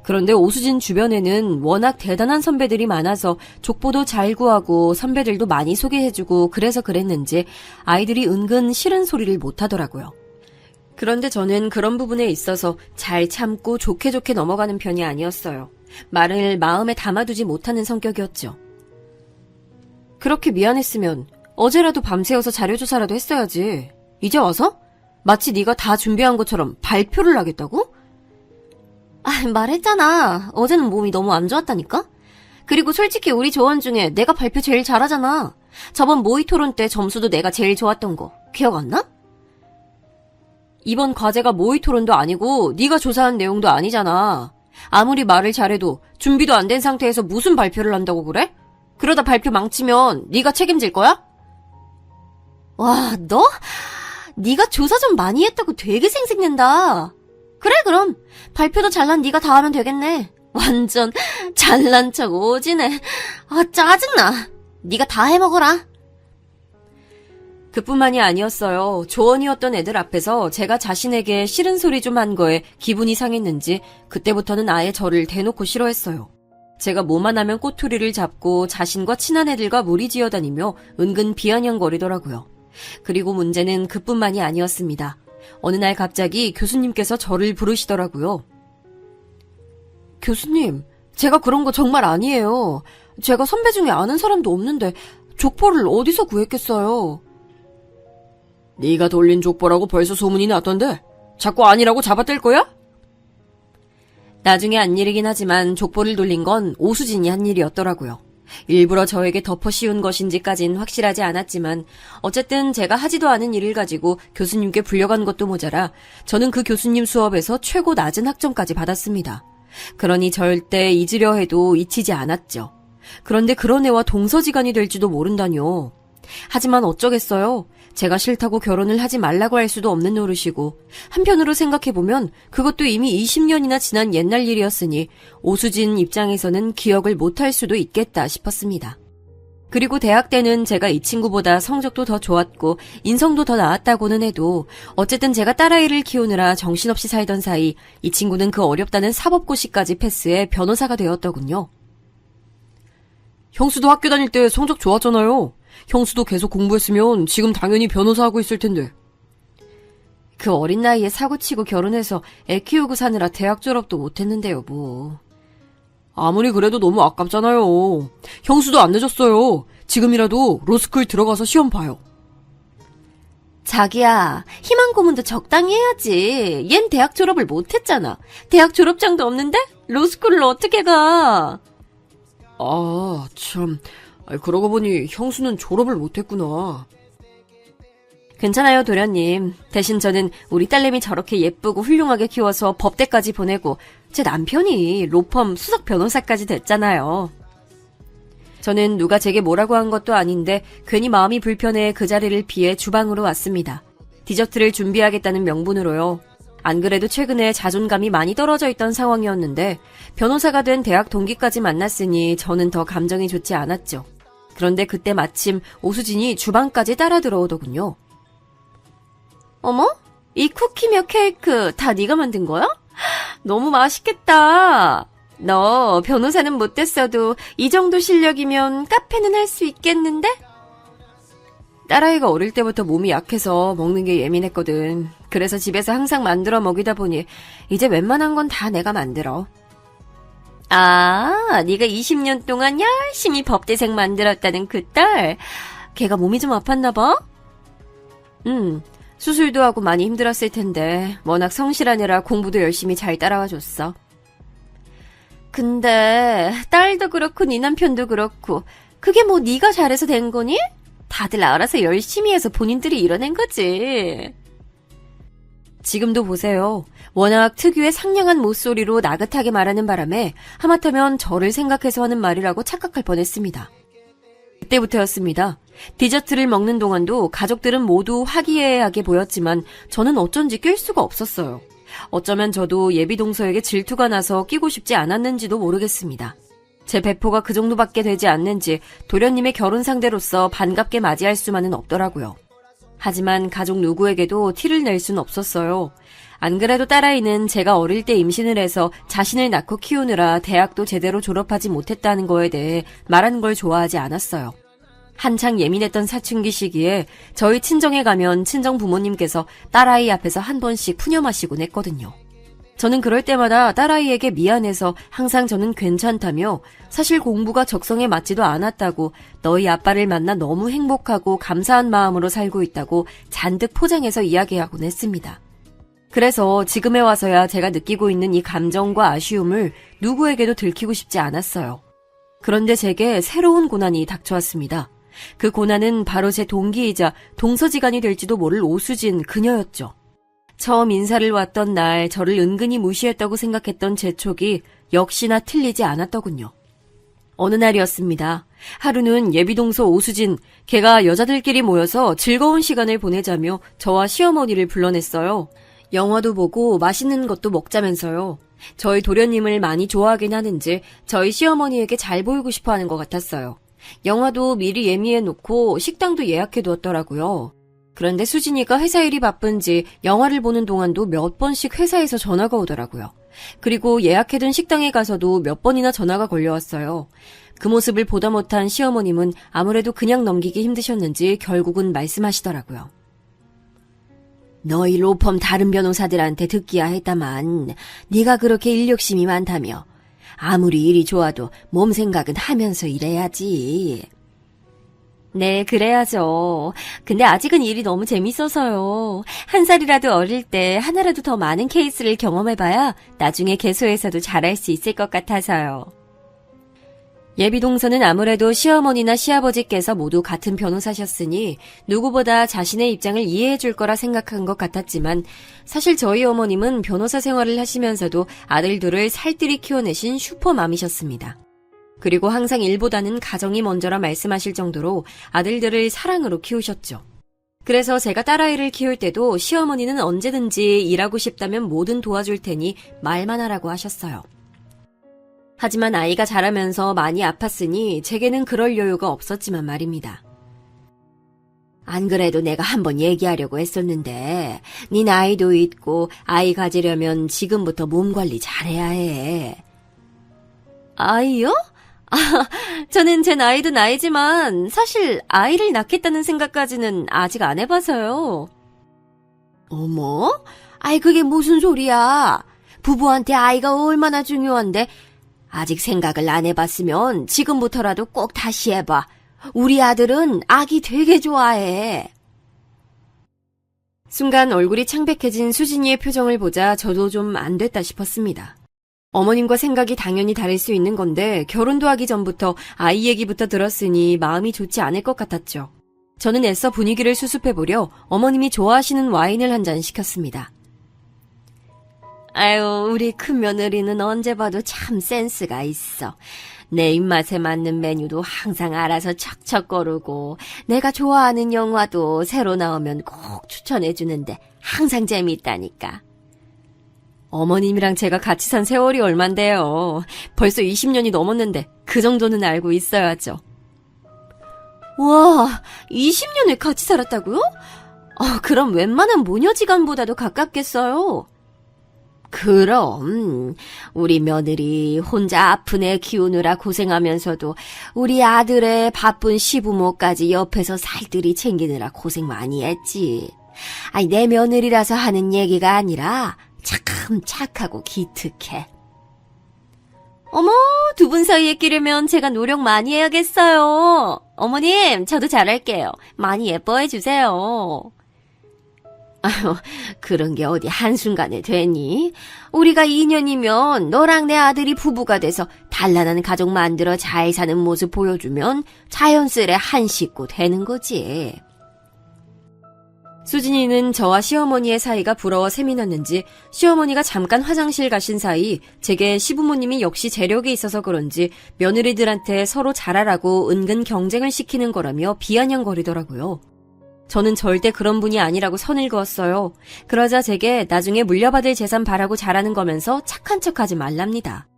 그런데 오수진 주변에는 워낙 대단한 선배들이 많아서 족보도 잘 구하고 선배들도 많이 소개해주고 그래서 그랬는지 아이들이 은근 싫은 소리를 못하더라고요. 그런데 저는 그런 부분에 있어서 잘 참고 좋게 넘어가는 편이 아니었어요. 말을 마음에 담아두지 못하는 성격이었죠. 그렇게 미안했으면 어제라도 밤새워서 자료조사라도 했어야지. 이제 와서? 마치 네가 다 준비한 것처럼 발표를 하겠다고? 말했잖아. 어제는 몸이 너무 안 좋았다니까? 그리고 솔직히 우리 조원 중에 내가 발표 제일 잘하잖아. 저번 모의 토론 때 점수도 내가 제일 좋았던 거 기억 안 나? 이번 과제가 모의 토론도 아니고 네가 조사한 내용도 아니잖아. 아무리 말을 잘해도 준비도 안 된 상태에서 무슨 발표를 한다고 그래? 그러다 발표 망치면 네가 책임질 거야? 와, 너? 네가 조사 좀 많이 했다고 되게 생색낸다. 그래, 그럼 발표도 잘난 네가 다 하면 되겠네. 완전 잘난 척 오지네. 짜증나. 네가 다 해먹어라. 그뿐만이 아니었어요. 조언이었던 애들 앞에서 제가 자신에게 싫은 소리 좀 한 거에 기분이 상했는지 그때부터는 아예 저를 대놓고 싫어했어요. 제가 뭐만 하면 꼬투리를 잡고 자신과 친한 애들과 무리지어 다니며 은근 비아냥거리더라고요. 그리고 문제는 그뿐만이 아니었습니다. 어느 날 갑자기 교수님께서 저를 부르시더라고요. 교수님, 제가 그런 거 정말 아니에요. 제가 선배 중에 아는 사람도 없는데 족보를 어디서 구했겠어요. 네가 돌린 족보라고 벌써 소문이 났던데 자꾸 아니라고 잡아댈 거야? 나중에 한 일이긴 하지만 족보를 돌린 건 오수진이 한 일이었더라고요. 일부러 저에게 덮어 씌운 것인지까진 확실하지 않았지만 어쨌든 제가 하지도 않은 일을 가지고 교수님께 불려간 것도 모자라 저는 그 교수님 수업에서 최고 낮은 학점까지 받았습니다. 그러니 절대 잊으려 해도 잊히지 않았죠. 그런데 그런 애와 동서지간이 될지도 모른다뇨. 하지만 어쩌겠어요. 제가 싫다고 결혼을 하지 말라고 할 수도 없는 노릇이고 한편으로 생각해보면 그것도 이미 20년이나 지난 옛날 일이었으니 오수진 입장에서는 기억을 못할 수도 있겠다 싶었습니다. 그리고 대학 때는 제가 이 친구보다 성적도 더 좋았고 인성도 더 나았다고는 해도 어쨌든 제가 딸아이를 키우느라 정신없이 살던 사이 이 친구는 그 어렵다는 사법고시까지 패스해 변호사가 되었더군요. 형수도 학교 다닐 때 성적 좋았잖아요. 형수도 계속 공부했으면 지금 당연히 변호사하고 있을 텐데. 그 어린 나이에 사고치고 결혼해서 애 키우고 사느라 대학 졸업도 못했는데요, 뭐. 아무리 그래도 너무 아깝잖아요. 형수도 안 늦었어요. 지금이라도 로스쿨 들어가서 시험 봐요. 자기야, 희망 고문도 적당히 해야지. 얜 대학 졸업을 못했잖아. 대학 졸업장도 없는데? 로스쿨을 어떻게 가? 참... 그러고 보니 형수는 졸업을 못했구나. 괜찮아요, 도련님. 대신 저는 우리 딸내미 저렇게 예쁘고 훌륭하게 키워서 법대까지 보내고 제 남편이 로펌 수석 변호사까지 됐잖아요. 저는 누가 제게 뭐라고 한 것도 아닌데 괜히 마음이 불편해 그 자리를 피해 주방으로 왔습니다. 디저트를 준비하겠다는 명분으로요. 안 그래도 최근에 자존감이 많이 떨어져 있던 상황이었는데 변호사가 된 대학 동기까지 만났으니 저는 더 감정이 좋지 않았죠. 그런데 그때 마침 오수진이 주방까지 따라 들어오더군요. 어머? 이 쿠키며 케이크 다 네가 만든 거야? 너무 맛있겠다. 너 변호사는 못 됐어도 이 정도 실력이면 카페는 할 수 있겠는데? 딸아이가 어릴 때부터 몸이 약해서 먹는 게 예민했거든. 그래서 집에서 항상 만들어 먹이다 보니 이제 웬만한 건 다 내가 만들어. 네가 20년 동안 열심히 법대생 만들었다는 그 딸. 걔가 몸이 좀 아팠나 봐? 수술도 하고 많이 힘들었을 텐데 워낙 성실하느라 공부도 열심히 잘 따라와 줬어. 근데 딸도 그렇고 네 남편도 그렇고 그게 뭐 네가 잘해서 된 거니? 다들 알아서 열심히 해서 본인들이 이뤄낸 거지. 지금도 보세요. 워낙 특유의 상냥한 목소리로 나긋하게 말하는 바람에 하마터면 저를 생각해서 하는 말이라고 착각할 뻔했습니다. 그때부터였습니다. 디저트를 먹는 동안도 가족들은 모두 화기애애하게 보였지만 저는 어쩐지 낄 수가 없었어요. 어쩌면 저도 예비동서에게 질투가 나서 끼고 싶지 않았는지도 모르겠습니다. 제 배포가 그 정도밖에 되지 않는지 도련님의 결혼 상대로서 반갑게 맞이할 수만은 없더라고요. 하지만 가족 누구에게도 티를 낼 순 없었어요. 안 그래도 딸아이는 제가 어릴 때 임신을 해서 자신을 낳고 키우느라 대학도 제대로 졸업하지 못했다는 거에 대해 말하는 걸 좋아하지 않았어요. 한창 예민했던 사춘기 시기에 저희 친정에 가면 친정 부모님께서 딸아이 앞에서 한 번씩 푸념하시곤 했거든요. 저는 그럴 때마다 딸아이에게 미안해서 항상 저는 괜찮다며 사실 공부가 적성에 맞지도 않았다고 너희 아빠를 만나 너무 행복하고 감사한 마음으로 살고 있다고 잔뜩 포장해서 이야기하곤 했습니다. 그래서 지금에 와서야 제가 느끼고 있는 이 감정과 아쉬움을 누구에게도 들키고 싶지 않았어요. 그런데 제게 새로운 고난이 닥쳐왔습니다. 그 고난은 바로 제 동기이자 동서지간이 될지도 모를 오수진 그녀였죠. 처음 인사를 왔던 날 저를 은근히 무시했다고 생각했던 제 촉이 역시나 틀리지 않았더군요. 어느 날이었습니다. 하루는 예비동서 오수진, 걔가 여자들끼리 모여서 즐거운 시간을 보내자며 저와 시어머니를 불러냈어요. 영화도 보고 맛있는 것도 먹자면서요. 저희 도련님을 많이 좋아하긴 하는지 저희 시어머니에게 잘 보이고 싶어 하는 것 같았어요. 영화도 미리 예매해놓고 식당도 예약해두었더라고요. 그런데 수진이가 회사 일이 바쁜지 영화를 보는 동안도 몇 번씩 회사에서 전화가 오더라고요. 그리고 예약해둔 식당에 가서도 몇 번이나 전화가 걸려왔어요. 그 모습을 보다 못한 시어머님은 아무래도 그냥 넘기기 힘드셨는지 결국은 말씀하시더라고요. 너희 로펌 다른 변호사들한테 듣기야 했다만 네가 그렇게 일 욕심이 많다며 아무리 일이 좋아도 몸 생각은 하면서 일해야지. 네, 그래야죠. 근데 아직은 일이 너무 재밌어서요. 한 살이라도 어릴 때 하나라도 더 많은 케이스를 경험해봐야 나중에 개소에서도 잘할 수 있을 것 같아서요. 예비동서는 아무래도 시어머니나 시아버지께서 모두 같은 변호사셨으니 누구보다 자신의 입장을 이해해 줄 거라 생각한 것 같았지만 사실 저희 어머님은 변호사 생활을 하시면서도 아들 둘을 살뜰히 키워내신 슈퍼맘이셨습니다. 그리고 항상 일보다는 가정이 먼저라 말씀하실 정도로 아들들을 사랑으로 키우셨죠. 그래서 제가 딸아이를 키울 때도 시어머니는 언제든지 일하고 싶다면 뭐든 도와줄 테니 말만 하라고 하셨어요. 하지만 아이가 자라면서 많이 아팠으니 제게는 그럴 여유가 없었지만 말입니다. 안 그래도 내가 한번 얘기하려고 했었는데 네 나이도 있고 아이 가지려면 지금부터 몸 관리 잘해야 해. 아이요? 저는 제 나이도 나이지만 사실 아이를 낳겠다는 생각까지는 아직 안 해봐서요. 어머? 아이 그게 무슨 소리야. 부부한테 아이가 얼마나 중요한데 아직 생각을 안 해봤으면 지금부터라도 꼭 다시 해봐. 우리 아들은 아기 되게 좋아해. 순간 얼굴이 창백해진 수진이의 표정을 보자 저도 좀 안 됐다 싶었습니다. 어머님과 생각이 당연히 다를 수 있는 건데 결혼도 하기 전부터 아이 얘기부터 들었으니 마음이 좋지 않을 것 같았죠. 저는 애써 분위기를 수습해보려 어머님이 좋아하시는 와인을 한 잔 시켰습니다. 아유, 우리 큰 며느리는 언제 봐도 참 센스가 있어. 내 입맛에 맞는 메뉴도 항상 알아서 척척 거르고 내가 좋아하는 영화도 새로 나오면 꼭 추천해주는데 항상 재미있다니까. 어머님이랑 제가 같이 산 세월이 얼만데요. 벌써 20년이 넘었는데 그 정도는 알고 있어야죠. 와, 20년을 같이 살았다고요? 그럼 웬만한 모녀지간보다도 가깝겠어요. 그럼 우리 며느리 혼자 아픈 애 키우느라 고생하면서도 우리 아들의 바쁜 시부모까지 옆에서 살뜰히 챙기느라 고생 많이 했지. 아니 내 며느리라서 하는 얘기가 아니라 참 착하고 기특해. 어머, 두 분 사이에 끼려면 제가 노력 많이 해야겠어요. 어머님, 저도 잘할게요. 많이 예뻐해 주세요. 아유, 그런 게 어디 한순간에 되니? 우리가 2년이면 너랑 내 아들이 부부가 돼서 단란한 가족 만들어 잘 사는 모습 보여주면 자연스레 한 식구 되는 거지. 수진이는 저와 시어머니의 사이가 부러워 셈이 났는지 시어머니가 잠깐 화장실 가신 사이 제게 시부모님이 역시 재력이 있어서 그런지 며느리들한테 서로 잘하라고 은근 경쟁을 시키는 거라며 비아냥거리더라고요. 저는 절대 그런 분이 아니라고 선을 그었어요. 그러자 제게 나중에 물려받을 재산 바라고 잘하는 거면서 착한 척하지 말랍니다.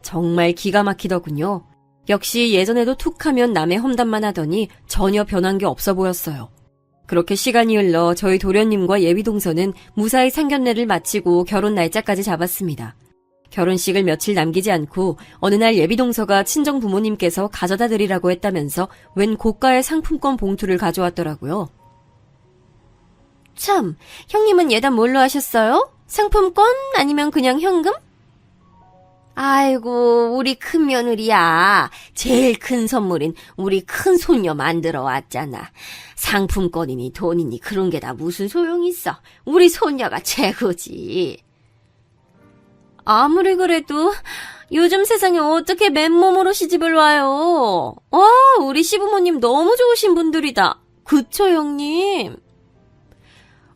정말 기가 막히더군요. 역시 예전에도 툭하면 남의 험담만 하더니 전혀 변한 게 없어 보였어요. 그렇게 시간이 흘러 저희 도련님과 예비동서는 무사히 상견례를 마치고 결혼 날짜까지 잡았습니다. 결혼식을 며칠 남기지 않고 어느 날 예비동서가 친정 부모님께서 가져다 드리라고 했다면서 웬 고가의 상품권 봉투를 가져왔더라고요. 참, 형님은 예단 뭘로 하셨어요? 상품권 아니면 그냥 현금? 아이고, 우리 큰 며느리야. 제일 큰 선물인 우리 큰 손녀 만들어 왔잖아. 상품권이니 돈이니 그런 게 다 무슨 소용 있어. 우리 손녀가 최고지. 아무리 그래도 요즘 세상에 어떻게 맨몸으로 시집을 와요. 우리 시부모님 너무 좋으신 분들이다. 그쵸, 형님?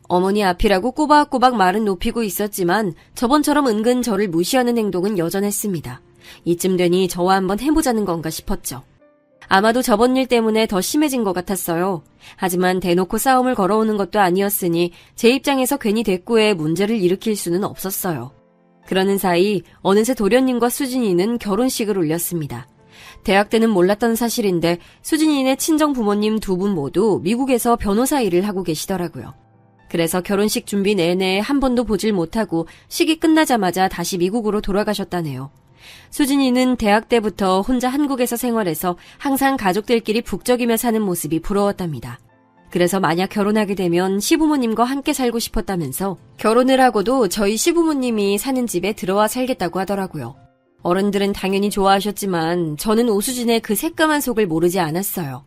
어머니 앞이라고 꼬박꼬박 말은 높이고 있었지만 저번처럼 은근 저를 무시하는 행동은 여전했습니다. 이쯤 되니 저와 한번 해보자는 건가 싶었죠. 아마도 저번 일 때문에 더 심해진 것 같았어요. 하지만 대놓고 싸움을 걸어오는 것도 아니었으니 제 입장에서 괜히 대꾸에 문제를 일으킬 수는 없었어요. 그러는 사이 어느새 도련님과 수진이는 결혼식을 올렸습니다. 대학 때는 몰랐던 사실인데 수진이네 친정 부모님 두 분 모두 미국에서 변호사 일을 하고 계시더라고요. 그래서 결혼식 준비 내내 한 번도 보질 못하고 식이 끝나자마자 다시 미국으로 돌아가셨다네요. 수진이는 대학 때부터 혼자 한국에서 생활해서 항상 가족들끼리 북적이며 사는 모습이 부러웠답니다. 그래서 만약 결혼하게 되면 시부모님과 함께 살고 싶었다면서 결혼을 하고도 저희 시부모님이 사는 집에 들어와 살겠다고 하더라고요. 어른들은 당연히 좋아하셨지만 저는 오수진의 그 새까만 속을 모르지 않았어요.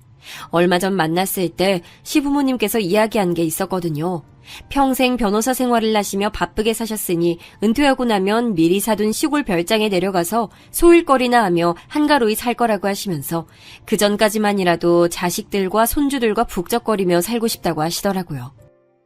얼마 전 만났을 때 시부모님께서 이야기한 게 있었거든요. 평생 변호사 생활을 하시며 바쁘게 사셨으니 은퇴하고 나면 미리 사둔 시골 별장에 내려가서 소일거리나 하며 한가로이 살 거라고 하시면서 그 전까지만이라도 자식들과 손주들과 북적거리며 살고 싶다고 하시더라고요.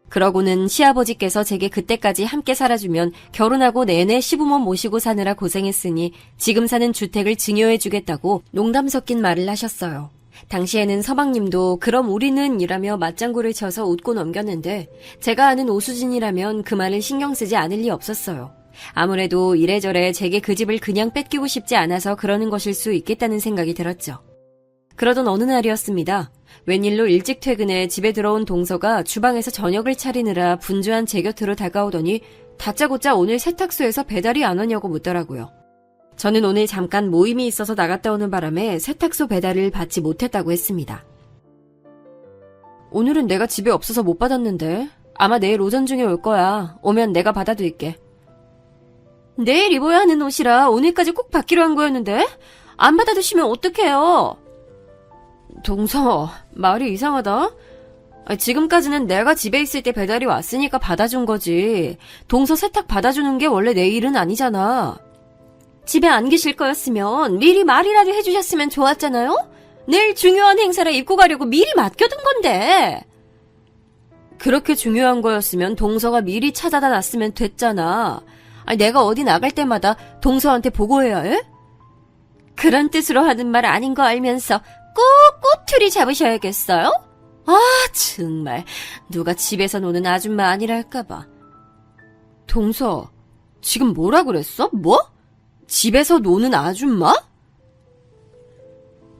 그러고는 시아버지께서 제게 그때까지 함께 살아주면 결혼하고 내내 시부모 모시고 사느라 고생했으니 지금 사는 주택을 증여해주겠다고 농담 섞인 말을 하셨어요. 당시에는 서방님도 그럼 우리는 이라며 맞장구를 쳐서 웃고 넘겼는데 제가 아는 오수진이라면 그 말을 신경 쓰지 않을 리 없었어요. 아무래도 이래저래 제게 그 집을 그냥 뺏기고 싶지 않아서 그러는 것일 수 있겠다는 생각이 들었죠. 그러던 어느 날이었습니다. 웬일로 일찍 퇴근해 집에 들어온 동서가 주방에서 저녁을 차리느라 분주한 제 곁으로 다가오더니 다짜고짜 오늘 세탁소에서 배달이 안 오냐고 묻더라고요. 저는 오늘 잠깐 모임이 있어서 나갔다 오는 바람에 세탁소 배달을 받지 못했다고 했습니다. 오늘은 내가 집에 없어서 못 받았는데 아마 내일 오전 중에 올 거야. 오면 내가 받아둘게. 내일 입어야 하는 옷이라 오늘까지 꼭 받기로 한 거였는데 안 받아두시면 어떡해요? 동서, 말이 이상하다. 지금까지는 내가 집에 있을 때 배달이 왔으니까 받아준 거지. 동서 세탁 받아주는 게 원래 내 일은 아니잖아. 집에 안 계실 거였으면 미리 말이라도 해주셨으면 좋았잖아요? 내일 중요한 행사라 입고 가려고 미리 맡겨둔 건데. 그렇게 중요한 거였으면 동서가 미리 찾아다 놨으면 됐잖아. 내가 어디 나갈 때마다 동서한테 보고해야 해? 그런 뜻으로 하는 말 아닌 거 알면서 꼭 꼬투리 잡으셔야겠어요? 정말 누가 집에서 노는 아줌마 아니랄까봐. 동서, 지금 뭐라 그랬어? 뭐? 집에서 노는 아줌마?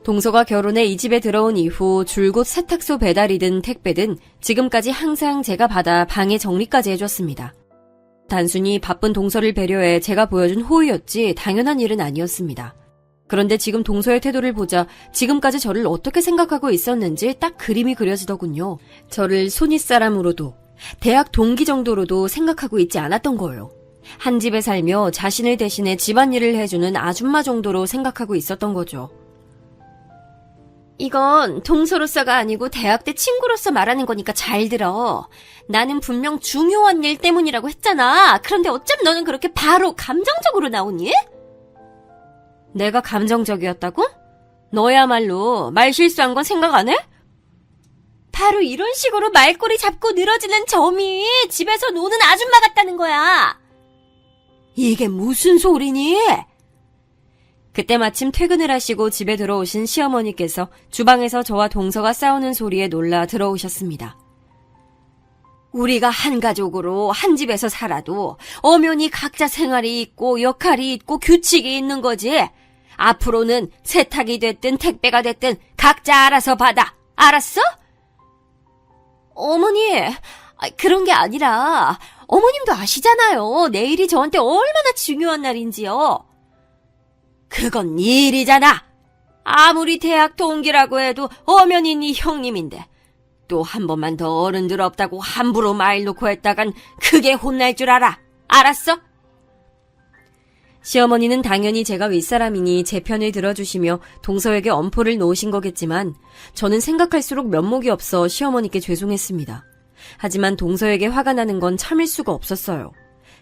동서가 결혼해 이 집에 들어온 이후 줄곧 세탁소 배달이든 택배든 지금까지 항상 제가 받아 방에 정리까지 해줬습니다. 단순히 바쁜 동서를 배려해 제가 보여준 호의였지 당연한 일은 아니었습니다. 그런데 지금 동서의 태도를 보자 지금까지 저를 어떻게 생각하고 있었는지 딱 그림이 그려지더군요. 저를 손윗사람으로도 대학 동기 정도로도 생각하고 있지 않았던 거예요. 한 집에 살며 자신을 대신해 집안일을 해주는 아줌마 정도로 생각하고 있었던 거죠. 이건 동서로서가 아니고 대학 때 친구로서 말하는 거니까 잘 들어. 나는 분명 중요한 일 때문이라고 했잖아. 그런데 어쩜 너는 그렇게 바로 감정적으로 나오니? 내가 감정적이었다고? 너야말로 말 실수한 건 생각 안 해? 바로 이런 식으로 말꼬리 잡고 늘어지는 점이 집에서 노는 아줌마 같다는 거야. 이게 무슨 소리니? 그때 마침 퇴근을 하시고 집에 들어오신 시어머니께서 주방에서 저와 동서가 싸우는 소리에 놀라 들어오셨습니다. 우리가 한 가족으로 한 집에서 살아도 엄연히 각자 생활이 있고 역할이 있고 규칙이 있는 거지. 앞으로는 세탁이 됐든 택배가 됐든 각자 알아서 받아. 알았어? 어머니, 그런 게 아니라 어머님도 아시잖아요. 내일이 저한테 얼마나 중요한 날인지요. 그건 네 일이잖아. 아무리 대학 동기라고 해도 엄연히 네 형님인데 또 한 번만 더 어른들 없다고 함부로 말 놓고 했다간 크게 혼날 줄 알아. 알았어? 시어머니는 당연히 제가 윗사람이니 제 편을 들어주시며 동서에게 엄포를 놓으신 거겠지만 저는 생각할수록 면목이 없어 시어머니께 죄송했습니다. 하지만 동서에게 화가 나는 건 참을 수가 없었어요.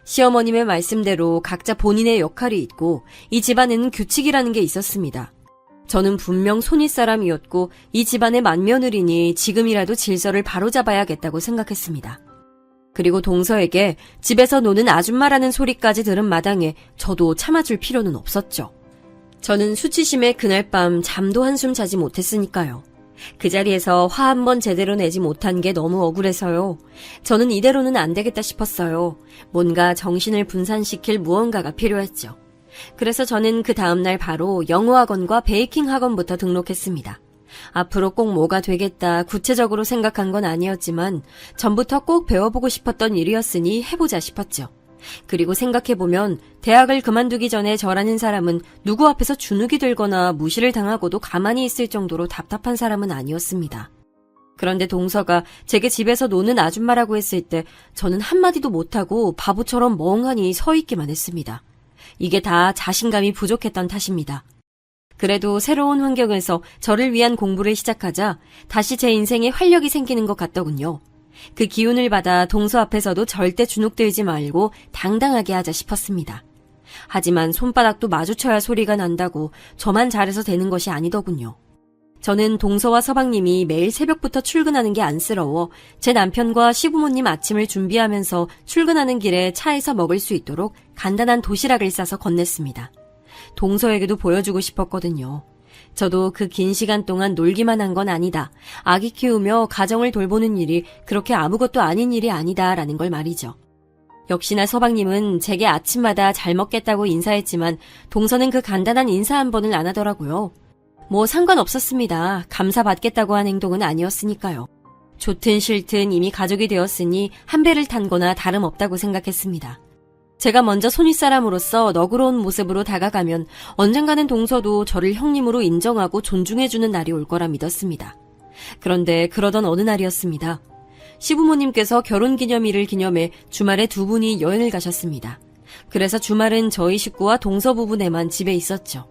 시어머님의 말씀대로 각자 본인의 역할이 있고 이 집안에는 규칙이라는 게 있었습니다. 저는 분명 손윗사람이었고 이 집안의 맏며느리니 지금이라도 질서를 바로잡아야겠다고 생각했습니다. 그리고 동서에게 집에서 노는 아줌마라는 소리까지 들은 마당에 저도 참아줄 필요는 없었죠. 저는 수치심에 그날 밤 잠도 한숨 자지 못했으니까요. 그 자리에서 화 한 번 제대로 내지 못한 게 너무 억울해서요. 저는 이대로는 안 되겠다 싶었어요. 뭔가 정신을 분산시킬 무언가가 필요했죠. 그래서 저는 그 다음날 바로 영어학원과 베이킹 학원부터 등록했습니다. 앞으로 꼭 뭐가 되겠다 구체적으로 생각한 건 아니었지만 전부터 꼭 배워보고 싶었던 일이었으니 해보자 싶었죠. 그리고 생각해보면 대학을 그만두기 전에 저라는 사람은 누구 앞에서 주눅이 들거나 무시를 당하고도 가만히 있을 정도로 답답한 사람은 아니었습니다. 그런데 동서가 제게 집에서 노는 아줌마라고 했을 때 저는 한마디도 못하고 바보처럼 멍하니 서 있기만 했습니다. 이게 다 자신감이 부족했던 탓입니다. 그래도 새로운 환경에서 저를 위한 공부를 시작하자 다시 제 인생에 활력이 생기는 것 같더군요. 그 기운을 받아 동서 앞에서도 절대 주눅들지 말고 당당하게 하자 싶었습니다. 하지만 손바닥도 마주쳐야 소리가 난다고 저만 잘해서 되는 것이 아니더군요. 저는 동서와 서방님이 매일 새벽부터 출근하는 게 안쓰러워 제 남편과 시부모님 아침을 준비하면서 출근하는 길에 차에서 먹을 수 있도록 간단한 도시락을 싸서 건넸습니다. 동서에게도 보여주고 싶었거든요. 저도 그 긴 시간 동안 놀기만 한 건 아니다. 아기 키우며 가정을 돌보는 일이 그렇게 아무것도 아닌 일이 아니다라는 걸 말이죠. 역시나 서방님은 제게 아침마다 잘 먹겠다고 인사했지만 동서는 그 간단한 인사 한 번을 안 하더라고요. 뭐 상관없었습니다. 감사받겠다고 한 행동은 아니었으니까요. 좋든 싫든 이미 가족이 되었으니 한 배를 탄 거나 다름없다고 생각했습니다. 제가 먼저 손윗사람으로서 너그러운 모습으로 다가가면 언젠가는 동서도 저를 형님으로 인정하고 존중해주는 날이 올 거라 믿었습니다. 그런데 그러던 어느 날이었습니다. 시부모님께서 결혼기념일을 기념해 주말에 두 분이 여행을 가셨습니다. 그래서 주말은 저희 식구와 동서 부부네만 집에 있었죠.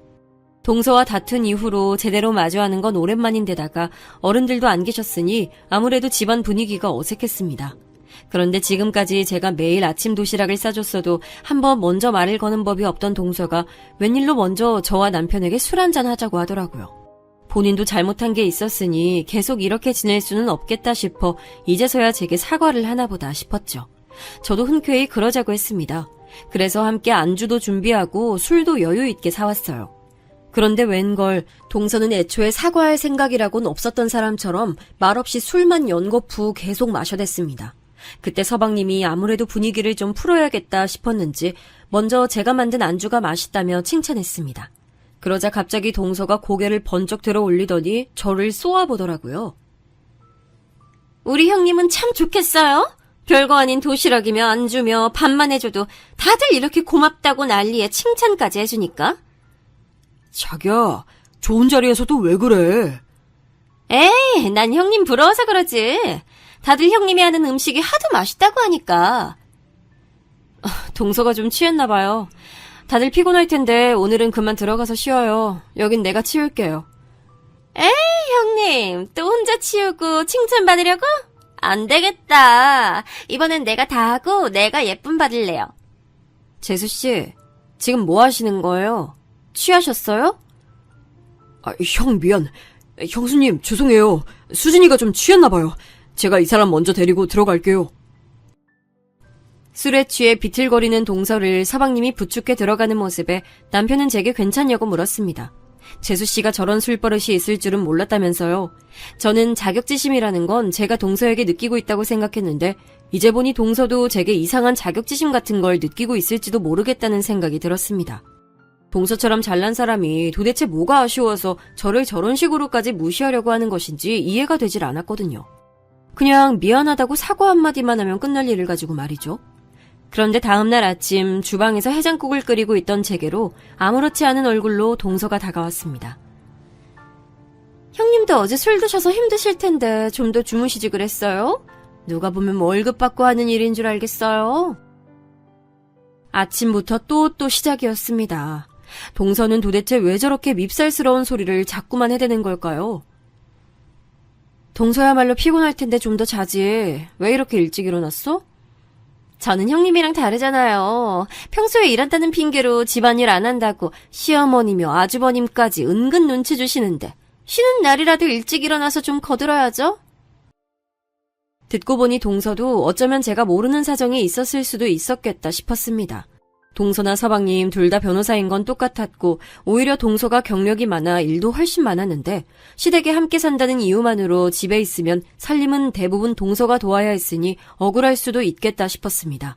동서와 다툰 이후로 제대로 마주하는 건 오랜만인데다가 어른들도 안 계셨으니 아무래도 집안 분위기가 어색했습니다. 그런데 지금까지 제가 매일 아침 도시락을 싸줬어도 한번 먼저 말을 거는 법이 없던 동서가 웬일로 먼저 저와 남편에게 술 한잔 하자고 하더라고요. 본인도 잘못한 게 있었으니 계속 이렇게 지낼 수는 없겠다 싶어 이제서야 제게 사과를 하나 보다 싶었죠. 저도 흔쾌히 그러자고 했습니다. 그래서 함께 안주도 준비하고 술도 여유 있게 사왔어요. 그런데 웬걸 동서는 애초에 사과할 생각이라고는 없었던 사람처럼 말없이 술만 연거푸 계속 마셔댔습니다. 그때 서방님이 아무래도 분위기를 좀 풀어야겠다 싶었는지 먼저 제가 만든 안주가 맛있다며 칭찬했습니다. 그러자 갑자기 동서가 고개를 번쩍 들어 올리더니 저를 쏘아보더라고요. 우리 형님은 참 좋겠어요? 별거 아닌 도시락이며 안주며 밥만 해줘도 다들 이렇게 고맙다고 난리에 칭찬까지 해주니까. 자기야, 좋은 자리에서도 왜 그래? 에이, 난 형님 부러워서 그러지. 다들 형님이 하는 음식이 하도 맛있다고 하니까. 동서가 좀 취했나 봐요. 다들 피곤할 텐데 오늘은 그만 들어가서 쉬어요. 여긴 내가 치울게요. 에이, 형님, 또 혼자 치우고 칭찬받으려고? 안 되겠다. 이번엔 내가 다 하고 내가 예쁨 받을래요. 재수씨, 지금 뭐 하시는 거예요? 취하셨어요? 형 미안. 형수님 죄송해요. 수진이가 좀 취했나 봐요. 제가 이 사람 먼저 데리고 들어갈게요. 술에 취해 비틀거리는 동서를 서방님이 부축해 들어가는 모습에 남편은 제게 괜찮냐고 물었습니다. 재수씨가 저런 술버릇이 있을 줄은 몰랐다면서요. 저는 자격지심이라는 건 제가 동서에게 느끼고 있다고 생각했는데 이제 보니 동서도 제게 이상한 자격지심 같은 걸 느끼고 있을지도 모르겠다는 생각이 들었습니다. 동서처럼 잘난 사람이 도대체 뭐가 아쉬워서 저를 저런 식으로까지 무시하려고 하는 것인지 이해가 되질 않았거든요. 그냥 미안하다고 사과 한마디만 하면 끝날 일을 가지고 말이죠. 그런데 다음날 아침 주방에서 해장국을 끓이고 있던 제게로 아무렇지 않은 얼굴로 동서가 다가왔습니다. 형님도 어제 술 드셔서 힘드실 텐데 좀 더 주무시지 그랬어요? 누가 보면 뭐 월급 받고 하는 일인 줄 알겠어요? 아침부터 또 시작이었습니다. 동서는 도대체 왜 저렇게 밉살스러운 소리를 자꾸만 해대는 걸까요? 동서야말로 피곤할 텐데 좀 더 자지. 왜 이렇게 일찍 일어났어? 저는 형님이랑 다르잖아요. 평소에 일한다는 핑계로 집안일 안 한다고 시어머니며 아주버님까지 은근 눈치 주시는데 쉬는 날이라도 일찍 일어나서 좀 거들어야죠. 듣고 보니 동서도 어쩌면 제가 모르는 사정이 있었을 수도 있었겠다 싶었습니다. 동서나 서방님 둘 다 변호사인 건 똑같았고 오히려 동서가 경력이 많아 일도 훨씬 많았는데 시댁에 함께 산다는 이유만으로 집에 있으면 살림은 대부분 동서가 도와야 했으니 억울할 수도 있겠다 싶었습니다.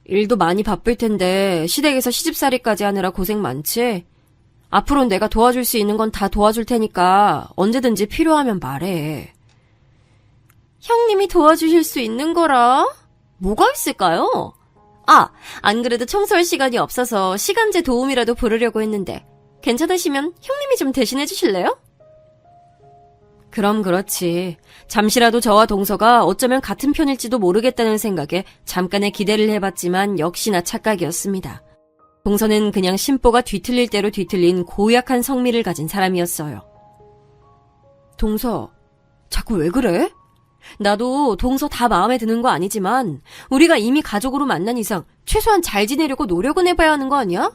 일도 많이 바쁠 텐데 시댁에서 시집살이까지 하느라 고생 많지? 앞으로는 내가 도와줄 수 있는 건 다 도와줄 테니까 언제든지 필요하면 말해. 형님이 도와주실 수 있는 거라? 뭐가 있을까요? 안 그래도 청소할 시간이 없어서 시간제 도움이라도 부르려고 했는데 괜찮으시면 형님이 좀 대신해 주실래요? 그럼 그렇지. 잠시라도 저와 동서가 어쩌면 같은 편일지도 모르겠다는 생각에 잠깐의 기대를 해봤지만 역시나 착각이었습니다. 동서는 그냥 심보가 뒤틀릴 대로 뒤틀린 고약한 성미를 가진 사람이었어요. 동서, 자꾸 왜 그래? 나도 동서 다 마음에 드는 거 아니지만 우리가 이미 가족으로 만난 이상 최소한 잘 지내려고 노력은 해봐야 하는 거 아니야?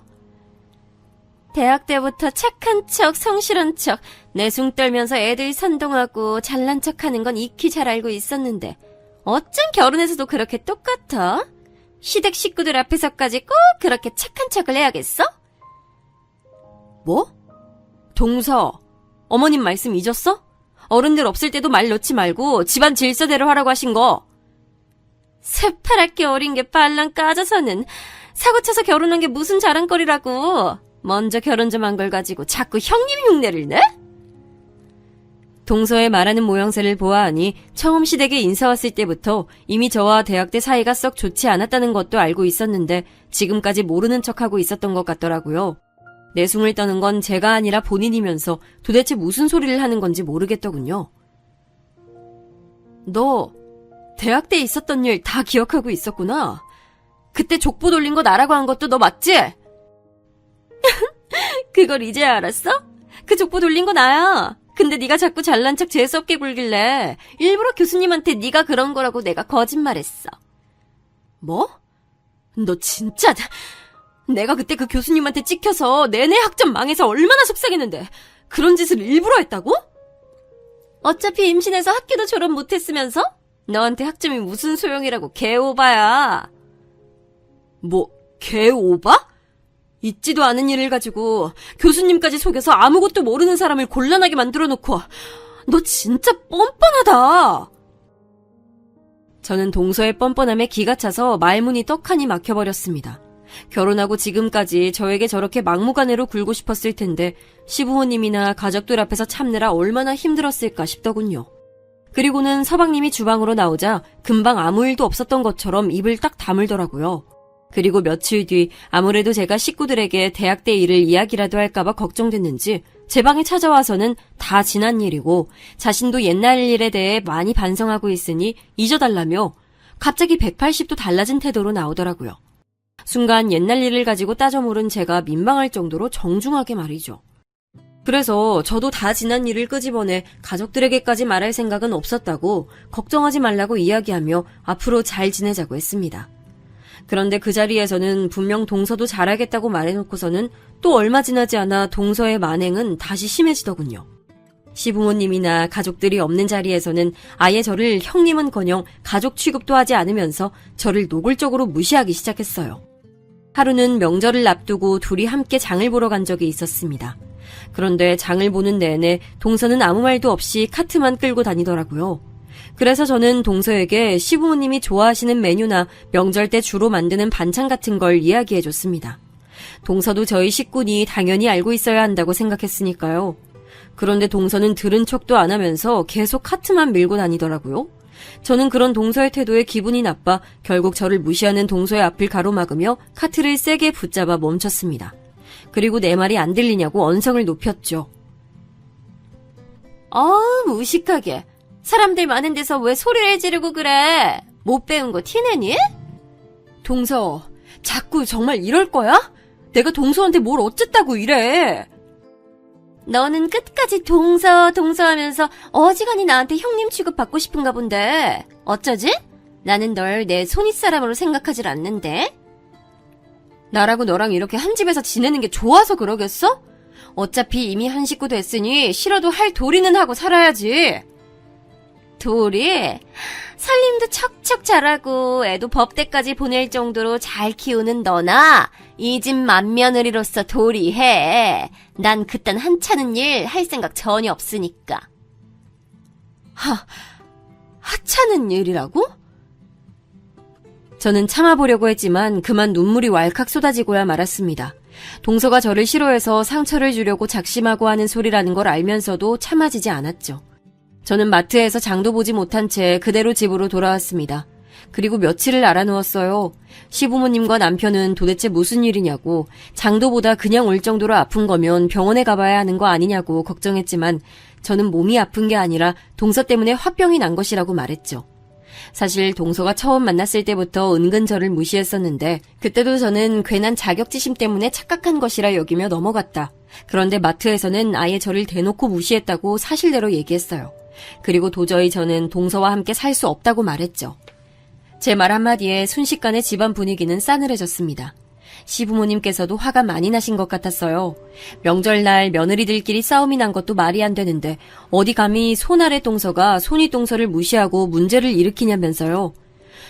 대학 때부터 착한 척, 성실한 척, 내숭 떨면서 애들 선동하고 잘난 척하는 건 익히 잘 알고 있었는데 어쩜 결혼해서도 그렇게 똑같아? 시댁 식구들 앞에서까지 꼭 그렇게 착한 척을 해야겠어? 뭐? 동서, 어머님 말씀 잊었어? 어른들 없을 때도 말 넣지 말고 집안 질서대로 하라고 하신 거. 새파랗게 어린 게 빨랑 까져서는 사고쳐서 결혼한 게 무슨 자랑거리라고. 먼저 결혼 좀 한 걸 가지고 자꾸 형님 흉내를 내? 동서의 말하는 모양새를 보아하니 처음 시댁에 인사 왔을 때부터 이미 저와 대학 때 사이가 썩 좋지 않았다는 것도 알고 있었는데 지금까지 모르는 척하고 있었던 것 같더라고요. 내숭을 떠는 건 제가 아니라 본인이면서 도대체 무슨 소리를 하는 건지 모르겠더군요. 너 대학 때 있었던 일 다 기억하고 있었구나. 그때 족보 돌린 거 나라고 한 것도 너 맞지? 그걸 이제야 알았어? 그 족보 돌린 거 나야. 근데 네가 자꾸 잘난 척 재수없게 굴길래 일부러 교수님한테 네가 그런 거라고 내가 거짓말했어. 뭐? 너 진짜... 내가 그때 그 교수님한테 찍혀서 내내 학점 망해서 얼마나 속상했는데 그런 짓을 일부러 했다고? 어차피 임신해서 학교도 졸업 못했으면서? 너한테 학점이 무슨 소용이라고 개오바야. 뭐 개오바? 있지도 않은 일을 가지고 교수님까지 속여서 아무것도 모르는 사람을 곤란하게 만들어놓고 너 진짜 뻔뻔하다. 저는 동서의 뻔뻔함에 기가 차서 말문이 떡하니 막혀버렸습니다. 결혼하고 지금까지 저에게 저렇게 막무가내로 굴고 싶었을 텐데 시부모님이나 가족들 앞에서 참느라 얼마나 힘들었을까 싶더군요. 그리고는 서방님이 주방으로 나오자 금방 아무 일도 없었던 것처럼 입을 딱 다물더라고요. 그리고 며칠 뒤 아무래도 제가 식구들에게 대학 때 일을 이야기라도 할까봐 걱정됐는지 제 방에 찾아와서는 다 지난 일이고 자신도 옛날 일에 대해 많이 반성하고 있으니 잊어달라며 갑자기 180도 달라진 태도로 나오더라고요. 순간 옛날 일을 가지고 따져 물은 제가 민망할 정도로 정중하게 말이죠. 그래서 저도 다 지난 일을 끄집어내 가족들에게까지 말할 생각은 없었다고 걱정하지 말라고 이야기하며 앞으로 잘 지내자고 했습니다. 그런데 그 자리에서는 분명 동서도 잘하겠다고 말해놓고서는 또 얼마 지나지 않아 동서의 만행은 다시 심해지더군요. 시부모님이나 가족들이 없는 자리에서는 아예 저를 형님은커녕 가족 취급도 하지 않으면서 저를 노골적으로 무시하기 시작했어요. 하루는 명절을 앞두고 둘이 함께 장을 보러 간 적이 있었습니다. 그런데 장을 보는 내내 동서는 아무 말도 없이 카트만 끌고 다니더라고요. 그래서 저는 동서에게 시부모님이 좋아하시는 메뉴나 명절 때 주로 만드는 반찬 같은 걸 이야기해줬습니다. 동서도 저희 식구니 당연히 알고 있어야 한다고 생각했으니까요. 그런데 동서는 들은 척도 안 하면서 계속 카트만 밀고 다니더라고요. 저는 그런 동서의 태도에 기분이 나빠 결국 저를 무시하는 동서의 앞을 가로막으며 카트를 세게 붙잡아 멈췄습니다. 그리고 내 말이 안 들리냐고 언성을 높였죠. 무식하게. 사람들 많은 데서 왜 소리를 지르고 그래? 못 배운 거 티내니? 동서, 자꾸 정말 이럴 거야? 내가 동서한테 뭘 어쨌다고 이래? 너는 끝까지 동서 하면서 어지간히 나한테 형님 취급받고 싶은가 본데. 어쩌지? 나는 널 내 손윗사람으로 생각하질 않는데. 나라고 너랑 이렇게 한 집에서 지내는 게 좋아서 그러겠어? 어차피 이미 한 식구 됐으니 싫어도 할 도리는 하고 살아야지. 도리? 살림도 척척 잘하고 애도 법대까지 보낼 정도로 잘 키우는 너나 이 집 맏며느리로서 도리해. 난 그딴 한찮은 일 할 생각 전혀 없으니까. 하찮은 일이라고? 저는 참아보려고 했지만 그만 눈물이 왈칵 쏟아지고야 말았습니다. 동서가 저를 싫어해서 상처를 주려고 작심하고 하는 소리라는 걸 알면서도 참아지지 않았죠. 저는 마트에서 장도 보지 못한 채 그대로 집으로 돌아왔습니다. 그리고 며칠을 알아누웠어요. 시부모님과 남편은 도대체 무슨 일이냐고, 장도보다 그냥 올 정도로 아픈 거면 병원에 가봐야 하는 거 아니냐고 걱정했지만 저는 몸이 아픈 게 아니라 동서 때문에 화병이 난 것이라고 말했죠. 사실 동서가 처음 만났을 때부터 은근 저를 무시했었는데 그때도 저는 괜한 자격지심 때문에 착각한 것이라 여기며 넘어갔다. 그런데 마트에서는 아예 저를 대놓고 무시했다고 사실대로 얘기했어요. 그리고 도저히 저는 동서와 함께 살 수 없다고 말했죠. 제 말 한마디에 순식간에 집안 분위기는 싸늘해졌습니다. 시부모님께서도 화가 많이 나신 것 같았어요. 명절날 며느리들끼리 싸움이 난 것도 말이 안 되는데 어디 감히 손아래 동서가 손위 동서를 무시하고 문제를 일으키냐면서요.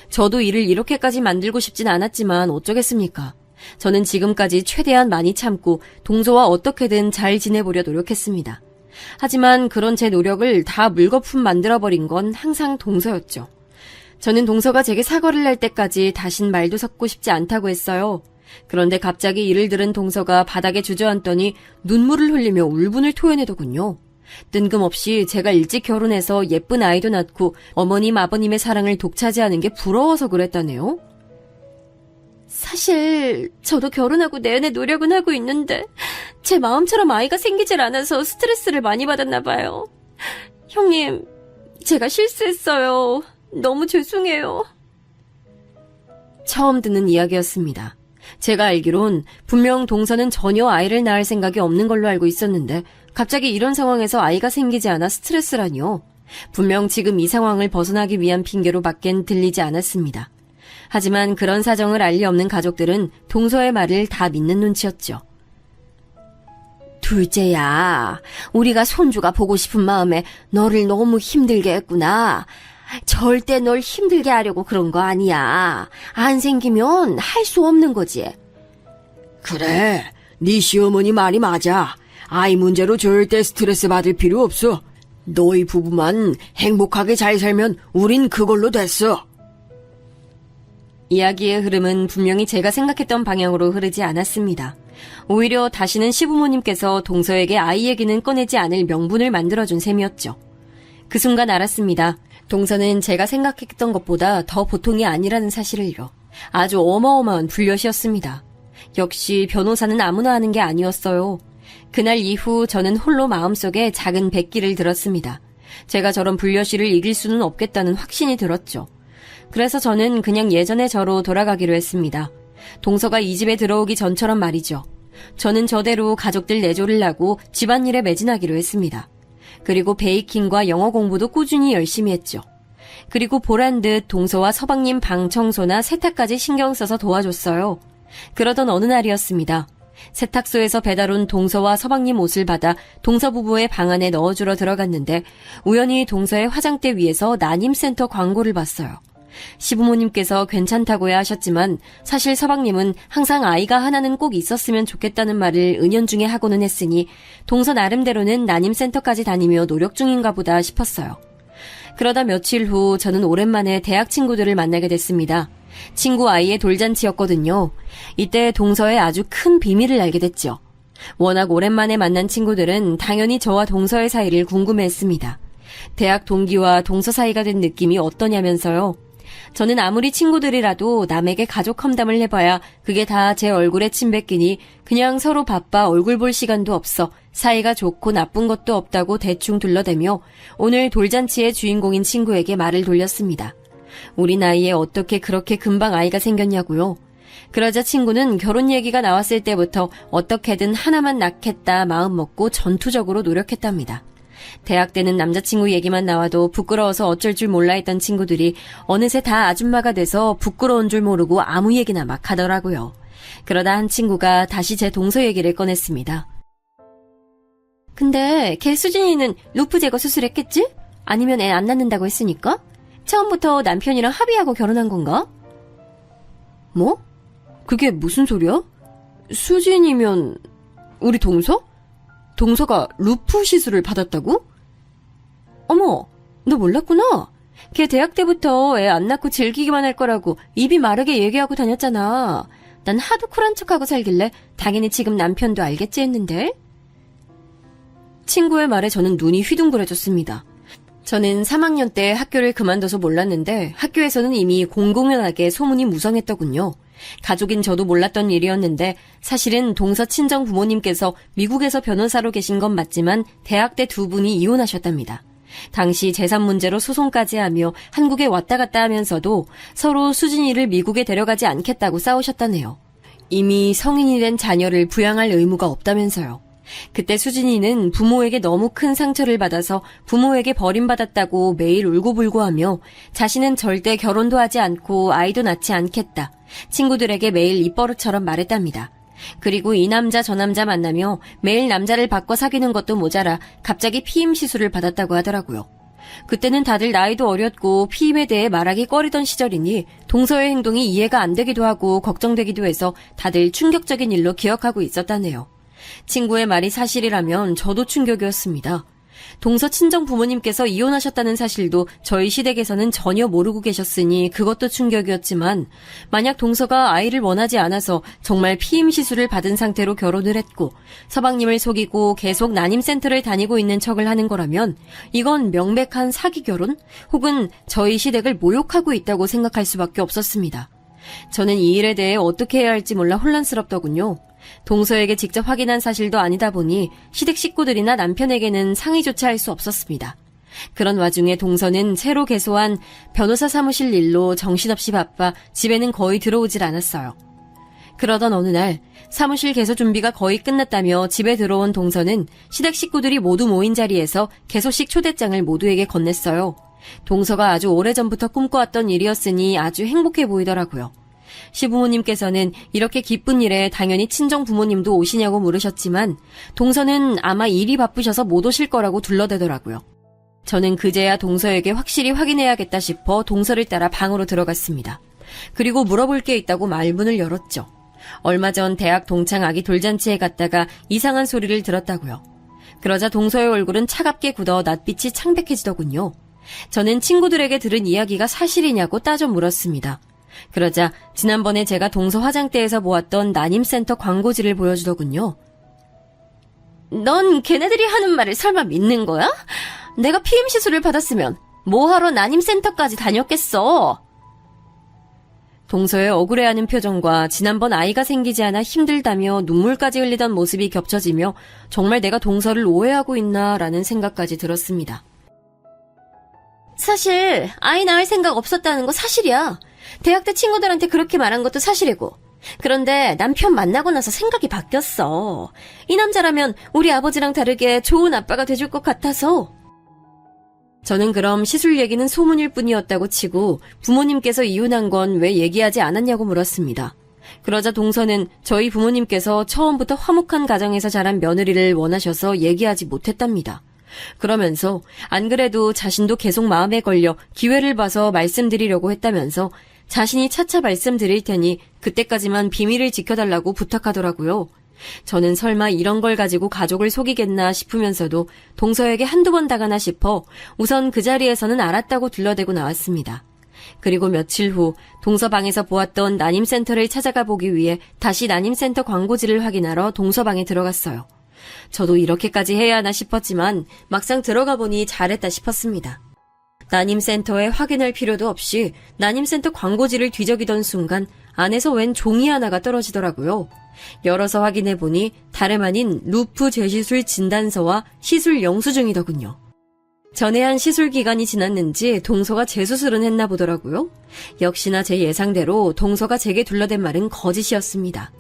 저도 일을 이렇게까지 만들고 싶진 않았지만 어쩌겠습니까. 저는 지금까지 최대한 많이 참고 동서와 어떻게든 잘 지내보려 노력했습니다. 하지만 그런 제 노력을 다 물거품 만들어버린 건 항상 동서였죠. 저는 동서가 제게 사과를 할 때까지 다신 말도 섞고 싶지 않다고 했어요. 그런데 갑자기 이를 들은 동서가 바닥에 주저앉더니 눈물을 흘리며 울분을 토해내더군요. 뜬금없이 제가 일찍 결혼해서 예쁜 아이도 낳고 어머님 아버님의 사랑을 독차지하는 게 부러워서 그랬다네요. 사실 저도 결혼하고 내내 노력은 하고 있는데 제 마음처럼 아이가 생기질 않아서 스트레스를 많이 받았나 봐요. 형님, 제가 실수했어요. 너무 죄송해요. 처음 듣는 이야기였습니다. 제가 알기론 분명 동서는 전혀 아이를 낳을 생각이 없는 걸로 알고 있었는데 갑자기 이런 상황에서 아이가 생기지 않아 스트레스라니요. 분명 지금 이 상황을 벗어나기 위한 핑계로 밖엔 들리지 않았습니다. 하지만 그런 사정을 알 리 없는 가족들은 동서의 말을 다 믿는 눈치였죠. 둘째야, 우리가 손주가 보고 싶은 마음에 너를 너무 힘들게 했구나. 절대 널 힘들게 하려고 그런 거 아니야. 안 생기면 할 수 없는 거지. 그래, 네 시어머니 말이 맞아. 아이 문제로 절대 스트레스 받을 필요 없어. 너희 부부만 행복하게 잘 살면 우린 그걸로 됐어. 이야기의 흐름은 분명히 제가 생각했던 방향으로 흐르지 않았습니다. 오히려 다시는 시부모님께서 동서에게 아이 얘기는 꺼내지 않을 명분을 만들어준 셈이었죠. 그 순간 알았습니다. 동서는 제가 생각했던 것보다 더 보통이 아니라는 사실을요. 아주 어마어마한 불엿이었습니다. 역시 변호사는 아무나 하는 게 아니었어요. 그날 이후 저는 홀로 마음속에 작은 백기를 들었습니다. 제가 저런 불려시를 이길 수는 없겠다는 확신이 들었죠. 그래서 저는 그냥 예전의 저로 돌아가기로 했습니다. 동서가 이 집에 들어오기 전처럼 말이죠. 저는 저대로 가족들 내조를 하고 집안일에 매진하기로 했습니다. 그리고 베이킹과 영어 공부도 꾸준히 열심히 했죠. 그리고 보란 듯 동서와 서방님 방 청소나 세탁까지 신경 써서 도와줬어요. 그러던 어느 날이었습니다. 세탁소에서 배달 온 동서와 서방님 옷을 받아 동서 부부의 방 안에 넣어주러 들어갔는데 우연히 동서의 화장대 위에서 난임센터 광고를 봤어요. 시부모님께서 괜찮다고야 하셨지만 사실 서방님은 항상 아이가 하나는 꼭 있었으면 좋겠다는 말을 은연중에 하고는 했으니 동서 나름대로는 난임센터까지 다니며 노력 중인가 보다 싶었어요. 그러다 며칠 후 저는 오랜만에 대학 친구들을 만나게 됐습니다. 친구 아이의 돌잔치였거든요. 이때 동서의 아주 큰 비밀을 알게 됐죠. 워낙 오랜만에 만난 친구들은 당연히 저와 동서의 사이를 궁금해했습니다. 대학 동기와 동서 사이가 된 느낌이 어떠냐면서요. 저는 아무리 친구들이라도 남에게 가족 험담을 해봐야 그게 다 제 얼굴에 침 뱉기니 그냥 서로 바빠 얼굴 볼 시간도 없어 사이가 좋고 나쁜 것도 없다고 대충 둘러대며 오늘 돌잔치의 주인공인 친구에게 말을 돌렸습니다. 우리 나이에 어떻게 그렇게 금방 아이가 생겼냐고요. 그러자 친구는 결혼 얘기가 나왔을 때부터 어떻게든 하나만 낳겠다 마음 먹고 전투적으로 노력했답니다. 대학 때는 남자친구 얘기만 나와도 부끄러워서 어쩔 줄 몰라 했던 친구들이 어느새 다 아줌마가 돼서 부끄러운 줄 모르고 아무 얘기나 막 하더라고요. 그러다 한 친구가 다시 제 동서 얘기를 꺼냈습니다. 근데 걔 수진이는 루프 제거 수술했겠지? 아니면 애 안 낳는다고 했으니까? 처음부터 남편이랑 합의하고 결혼한 건가? 뭐? 그게 무슨 소리야? 수진이면 우리 동서? 동서가 루프 시술을 받았다고? 어머, 너 몰랐구나. 걔 대학 때부터 애 안 낳고 즐기기만 할 거라고 입이 마르게 얘기하고 다녔잖아. 난 하도 쿨한 척하고 살길래 당연히 지금 남편도 알겠지 했는데. 친구의 말에 저는 눈이 휘둥그레졌습니다. 저는 3학년 때 학교를 그만둬서 몰랐는데 학교에서는 이미 공공연하게 소문이 무성했더군요. 가족인 저도 몰랐던 일이었는데 사실은 동서 친정 부모님께서 미국에서 변호사로 계신 건 맞지만 대학 때 두 분이 이혼하셨답니다. 당시 재산 문제로 소송까지 하며 한국에 왔다 갔다 하면서도 서로 수진이를 미국에 데려가지 않겠다고 싸우셨다네요. 이미 성인이 된 자녀를 부양할 의무가 없다면서요. 그때 수진이는 부모에게 너무 큰 상처를 받아서 부모에게 버림받았다고 매일 울고불고하며 자신은 절대 결혼도 하지 않고 아이도 낳지 않겠다. 친구들에게 매일 입버릇처럼 말했답니다. 그리고 이 남자 저 남자 만나며 매일 남자를 바꿔 사귀는 것도 모자라 갑자기 피임 시술을 받았다고 하더라고요. 그때는 다들 나이도 어렸고 피임에 대해 말하기 꺼리던 시절이니 동서의 행동이 이해가 안 되기도 하고 걱정되기도 해서 다들 충격적인 일로 기억하고 있었다네요. 친구의 말이 사실이라면 저도 충격이었습니다. 동서 친정 부모님께서 이혼하셨다는 사실도 저희 시댁에서는 전혀 모르고 계셨으니 그것도 충격이었지만 만약 동서가 아이를 원하지 않아서 정말 피임 시술을 받은 상태로 결혼을 했고 서방님을 속이고 계속 난임센터를 다니고 있는 척을 하는 거라면 이건 명백한 사기 결혼 혹은 저희 시댁을 모욕하고 있다고 생각할 수밖에 없었습니다. 저는 이 일에 대해 어떻게 해야 할지 몰라 혼란스럽더군요. 동서에게 직접 확인한 사실도 아니다 보니 시댁 식구들이나 남편에게는 상의조차 할 수 없었습니다. 그런 와중에 동서는 새로 개소한 변호사 사무실 일로 정신없이 바빠 집에는 거의 들어오질 않았어요. 그러던 어느 날 사무실 개소 준비가 거의 끝났다며 집에 들어온 동서는 시댁 식구들이 모두 모인 자리에서 개소식 초대장을 모두에게 건넸어요. 동서가 아주 오래전부터 꿈꿔왔던 일이었으니 아주 행복해 보이더라고요. 시부모님께서는 이렇게 기쁜 일에 당연히 친정 부모님도 오시냐고 물으셨지만 동서는 아마 일이 바쁘셔서 못 오실 거라고 둘러대더라고요. 저는 그제야 동서에게 확실히 확인해야겠다 싶어 동서를 따라 방으로 들어갔습니다. 그리고 물어볼 게 있다고 말문을 열었죠. 얼마 전 대학 동창 아기 돌잔치에 갔다가 이상한 소리를 들었다고요. 그러자 동서의 얼굴은 차갑게 굳어 낯빛이 창백해지더군요. 저는 친구들에게 들은 이야기가 사실이냐고 따져 물었습니다. 그러자 지난번에 제가 동서 화장대에서 보았던 난임센터 광고지를 보여주더군요. 넌 걔네들이 하는 말을 설마 믿는 거야? 내가 피임 시술을 받았으면 뭐하러 난임센터까지 다녔겠어? 동서의 억울해하는 표정과 지난번 아이가 생기지 않아 힘들다며 눈물까지 흘리던 모습이 겹쳐지며 정말 내가 동서를 오해하고 있나라는 생각까지 들었습니다. 사실 아이 낳을 생각 없었다는 거 사실이야. 대학 때 친구들한테 그렇게 말한 것도 사실이고. 그런데 남편 만나고 나서 생각이 바뀌었어. 이 남자라면 우리 아버지랑 다르게 좋은 아빠가 돼줄 것 같아서. 저는 그럼 시술 얘기는 소문일 뿐이었다고 치고 부모님께서 이혼한 건 왜 얘기하지 않았냐고 물었습니다. 그러자 동서는 저희 부모님께서 처음부터 화목한 가정에서 자란 며느리를 원하셔서 얘기하지 못했답니다. 그러면서 안 그래도 자신도 계속 마음에 걸려 기회를 봐서 말씀드리려고 했다면서 자신이 차차 말씀드릴 테니 그때까지만 비밀을 지켜달라고 부탁하더라고요. 저는 설마 이런 걸 가지고 가족을 속이겠나 싶으면서도 동서에게 한두 번 당하나 싶어 우선 그 자리에서는 알았다고 둘러대고 나왔습니다. 그리고 며칠 후 동서 방에서 보았던 난임센터를 찾아가 보기 위해 다시 난임센터 광고지를 확인하러 동서 방에 들어갔어요. 저도 이렇게까지 해야 하나 싶었지만 막상 들어가 보니 잘했다 싶었습니다. 난임센터에 확인할 필요도 없이 난임센터 광고지를 뒤적이던 순간 안에서 웬 종이 하나가 떨어지더라고요. 열어서 확인해보니 다름 아닌 루프 재시술 진단서와 시술 영수증이더군요. 전해한 시술 기간이 지났는지 동서가 재수술은 했나 보더라고요. 역시나 제 예상대로 동서가 제게 둘러댄 말은 거짓이었습니다.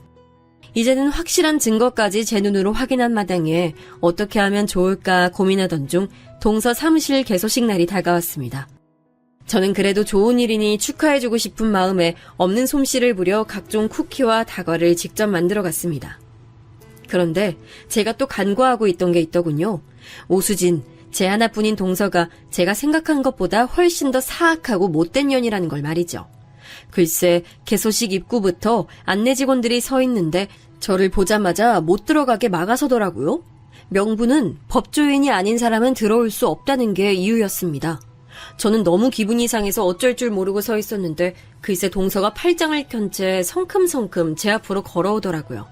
이제는 확실한 증거까지 제 눈으로 확인한 마당에 어떻게 하면 좋을까 고민하던 중 동서 사무실 개소식 날이 다가왔습니다. 저는 그래도 좋은 일이니 축하해주고 싶은 마음에 없는 솜씨를 부려 각종 쿠키와 다과를 직접 만들어 갔습니다. 그런데 제가 또 간과하고 있던 게 있더군요. 오수진, 제 하나뿐인 동서가 제가 생각한 것보다 훨씬 더 사악하고 못된 년이라는 걸 말이죠. 글쎄, 개소식 입구부터 안내 직원들이 서 있는데 저를 보자마자 못 들어가게 막아서더라고요. 명분은 법조인이 아닌 사람은 들어올 수 없다는 게 이유였습니다. 저는 너무 기분이 상해서 어쩔 줄 모르고 서 있었는데 글쎄 동서가 팔짱을 켠 채 성큼성큼 제 앞으로 걸어오더라고요.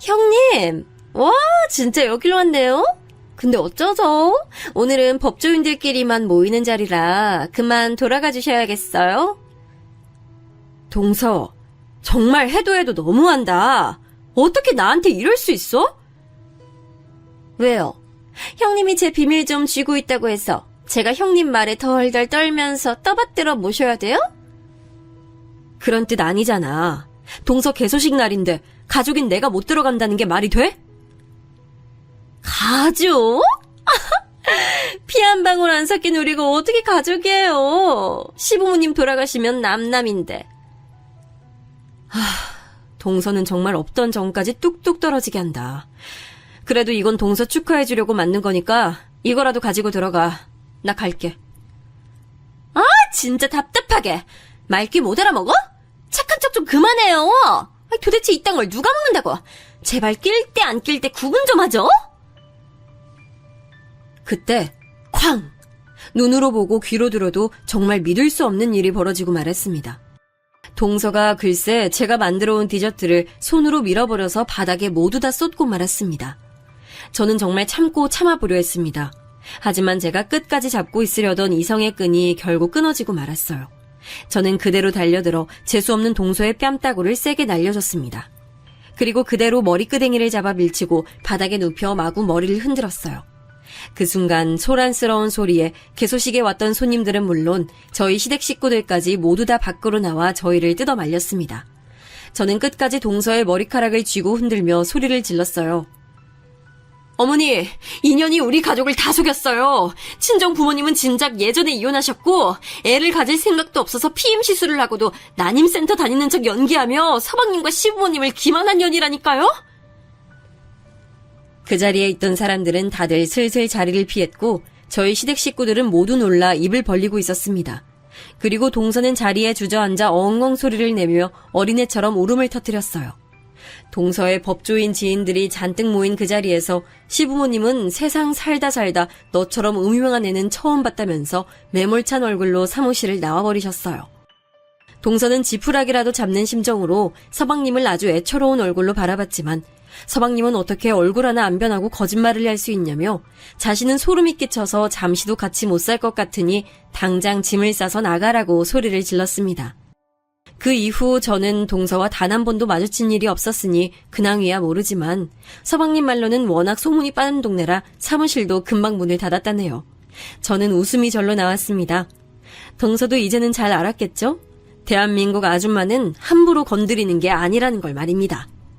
형님! 와, 진짜 여기로 왔네요? 근데 어쩌죠? 오늘은 법조인들끼리만 모이는 자리라 그만 돌아가 주셔야겠어요? 동서, 정말 해도 너무한다. 어떻게 나한테 이럴 수 있어? 왜요? 형님이 제 비밀 좀 쥐고 있다고 해서 제가 형님 말에 덜덜 떨면서 떠받들어 모셔야 돼요? 그런 뜻 아니잖아. 동서 개소식 날인데 가족인 내가 못 들어간다는 게 말이 돼? 가족? 피 한 방울 안 섞인 우리가 어떻게 가족이에요? 시부모님 돌아가시면 남남인데. 동서는 정말 없던 정까지 뚝뚝 떨어지게 한다. 그래도 이건 동서 축하해주려고 만든 거니까 이거라도 가지고 들어가. 나 갈게. 아, 진짜 답답하게. 말귀 못 알아먹어? 착한 척 좀 그만해요. 도대체 이딴 걸 누가 먹는다고? 제발 낄 때 안 낄 때 구분 좀 하죠? 그때 쾅! 눈으로 보고 귀로 들어도 정말 믿을 수 없는 일이 벌어지고 말았습니다. 동서가 글쎄 제가 만들어 온 디저트를 손으로 밀어버려서 바닥에 모두 다 쏟고 말았습니다. 저는 정말 참고 참아보려 했습니다. 하지만 제가 끝까지 잡고 있으려던 이성의 끈이 결국 끊어지고 말았어요. 저는 그대로 달려들어 재수없는 동서의 뺨따구를 세게 날려줬습니다. 그리고 그대로 머리끄댕이를 잡아 밀치고 바닥에 눕혀 마구 머리를 흔들었어요. 그 순간 소란스러운 소리에 개소식에 왔던 손님들은 물론 저희 시댁 식구들까지 모두 다 밖으로 나와 저희를 뜯어 말렸습니다. 저는 끝까지 동서의 머리카락을 쥐고 흔들며 소리를 질렀어요. 어머니, 인연이 우리 가족을 다 속였어요. 친정 부모님은 진작 예전에 이혼하셨고 애를 가질 생각도 없어서 피임 시술을 하고도 난임센터 다니는 척 연기하며 서방님과 시부모님을 기만한 년이라니까요? 그 자리에 있던 사람들은 다들 슬슬 자리를 피했고 저희 시댁 식구들은 모두 놀라 입을 벌리고 있었습니다. 그리고 동서는 자리에 주저앉아 엉엉 소리를 내며 어린애처럼 울음을 터뜨렸어요. 동서의 법조인 지인들이 잔뜩 모인 그 자리에서 시부모님은 세상 살다 너처럼 음흉한 애는 처음 봤다면서 매몰찬 얼굴로 사무실을 나와버리셨어요. 동서는 지푸라기라도 잡는 심정으로 서방님을 아주 애처로운 얼굴로 바라봤지만 서방님은 어떻게 얼굴 하나 안 변하고 거짓말을 할 수 있냐며 자신은 소름이 끼쳐서 잠시도 같이 못 살 것 같으니 당장 짐을 싸서 나가라고 소리를 질렀습니다. 그 이후 저는 동서와 단 한 번도 마주친 일이 없었으니 근황이야 모르지만 서방님 말로는 워낙 소문이 빠른 동네라 사무실도 금방 문을 닫았다네요. 저는 웃음이 절로 나왔습니다. 동서도 이제는 잘 알았겠죠? 대한민국 아줌마는 함부로 건드리는 게 아니라는 걸 말입니다.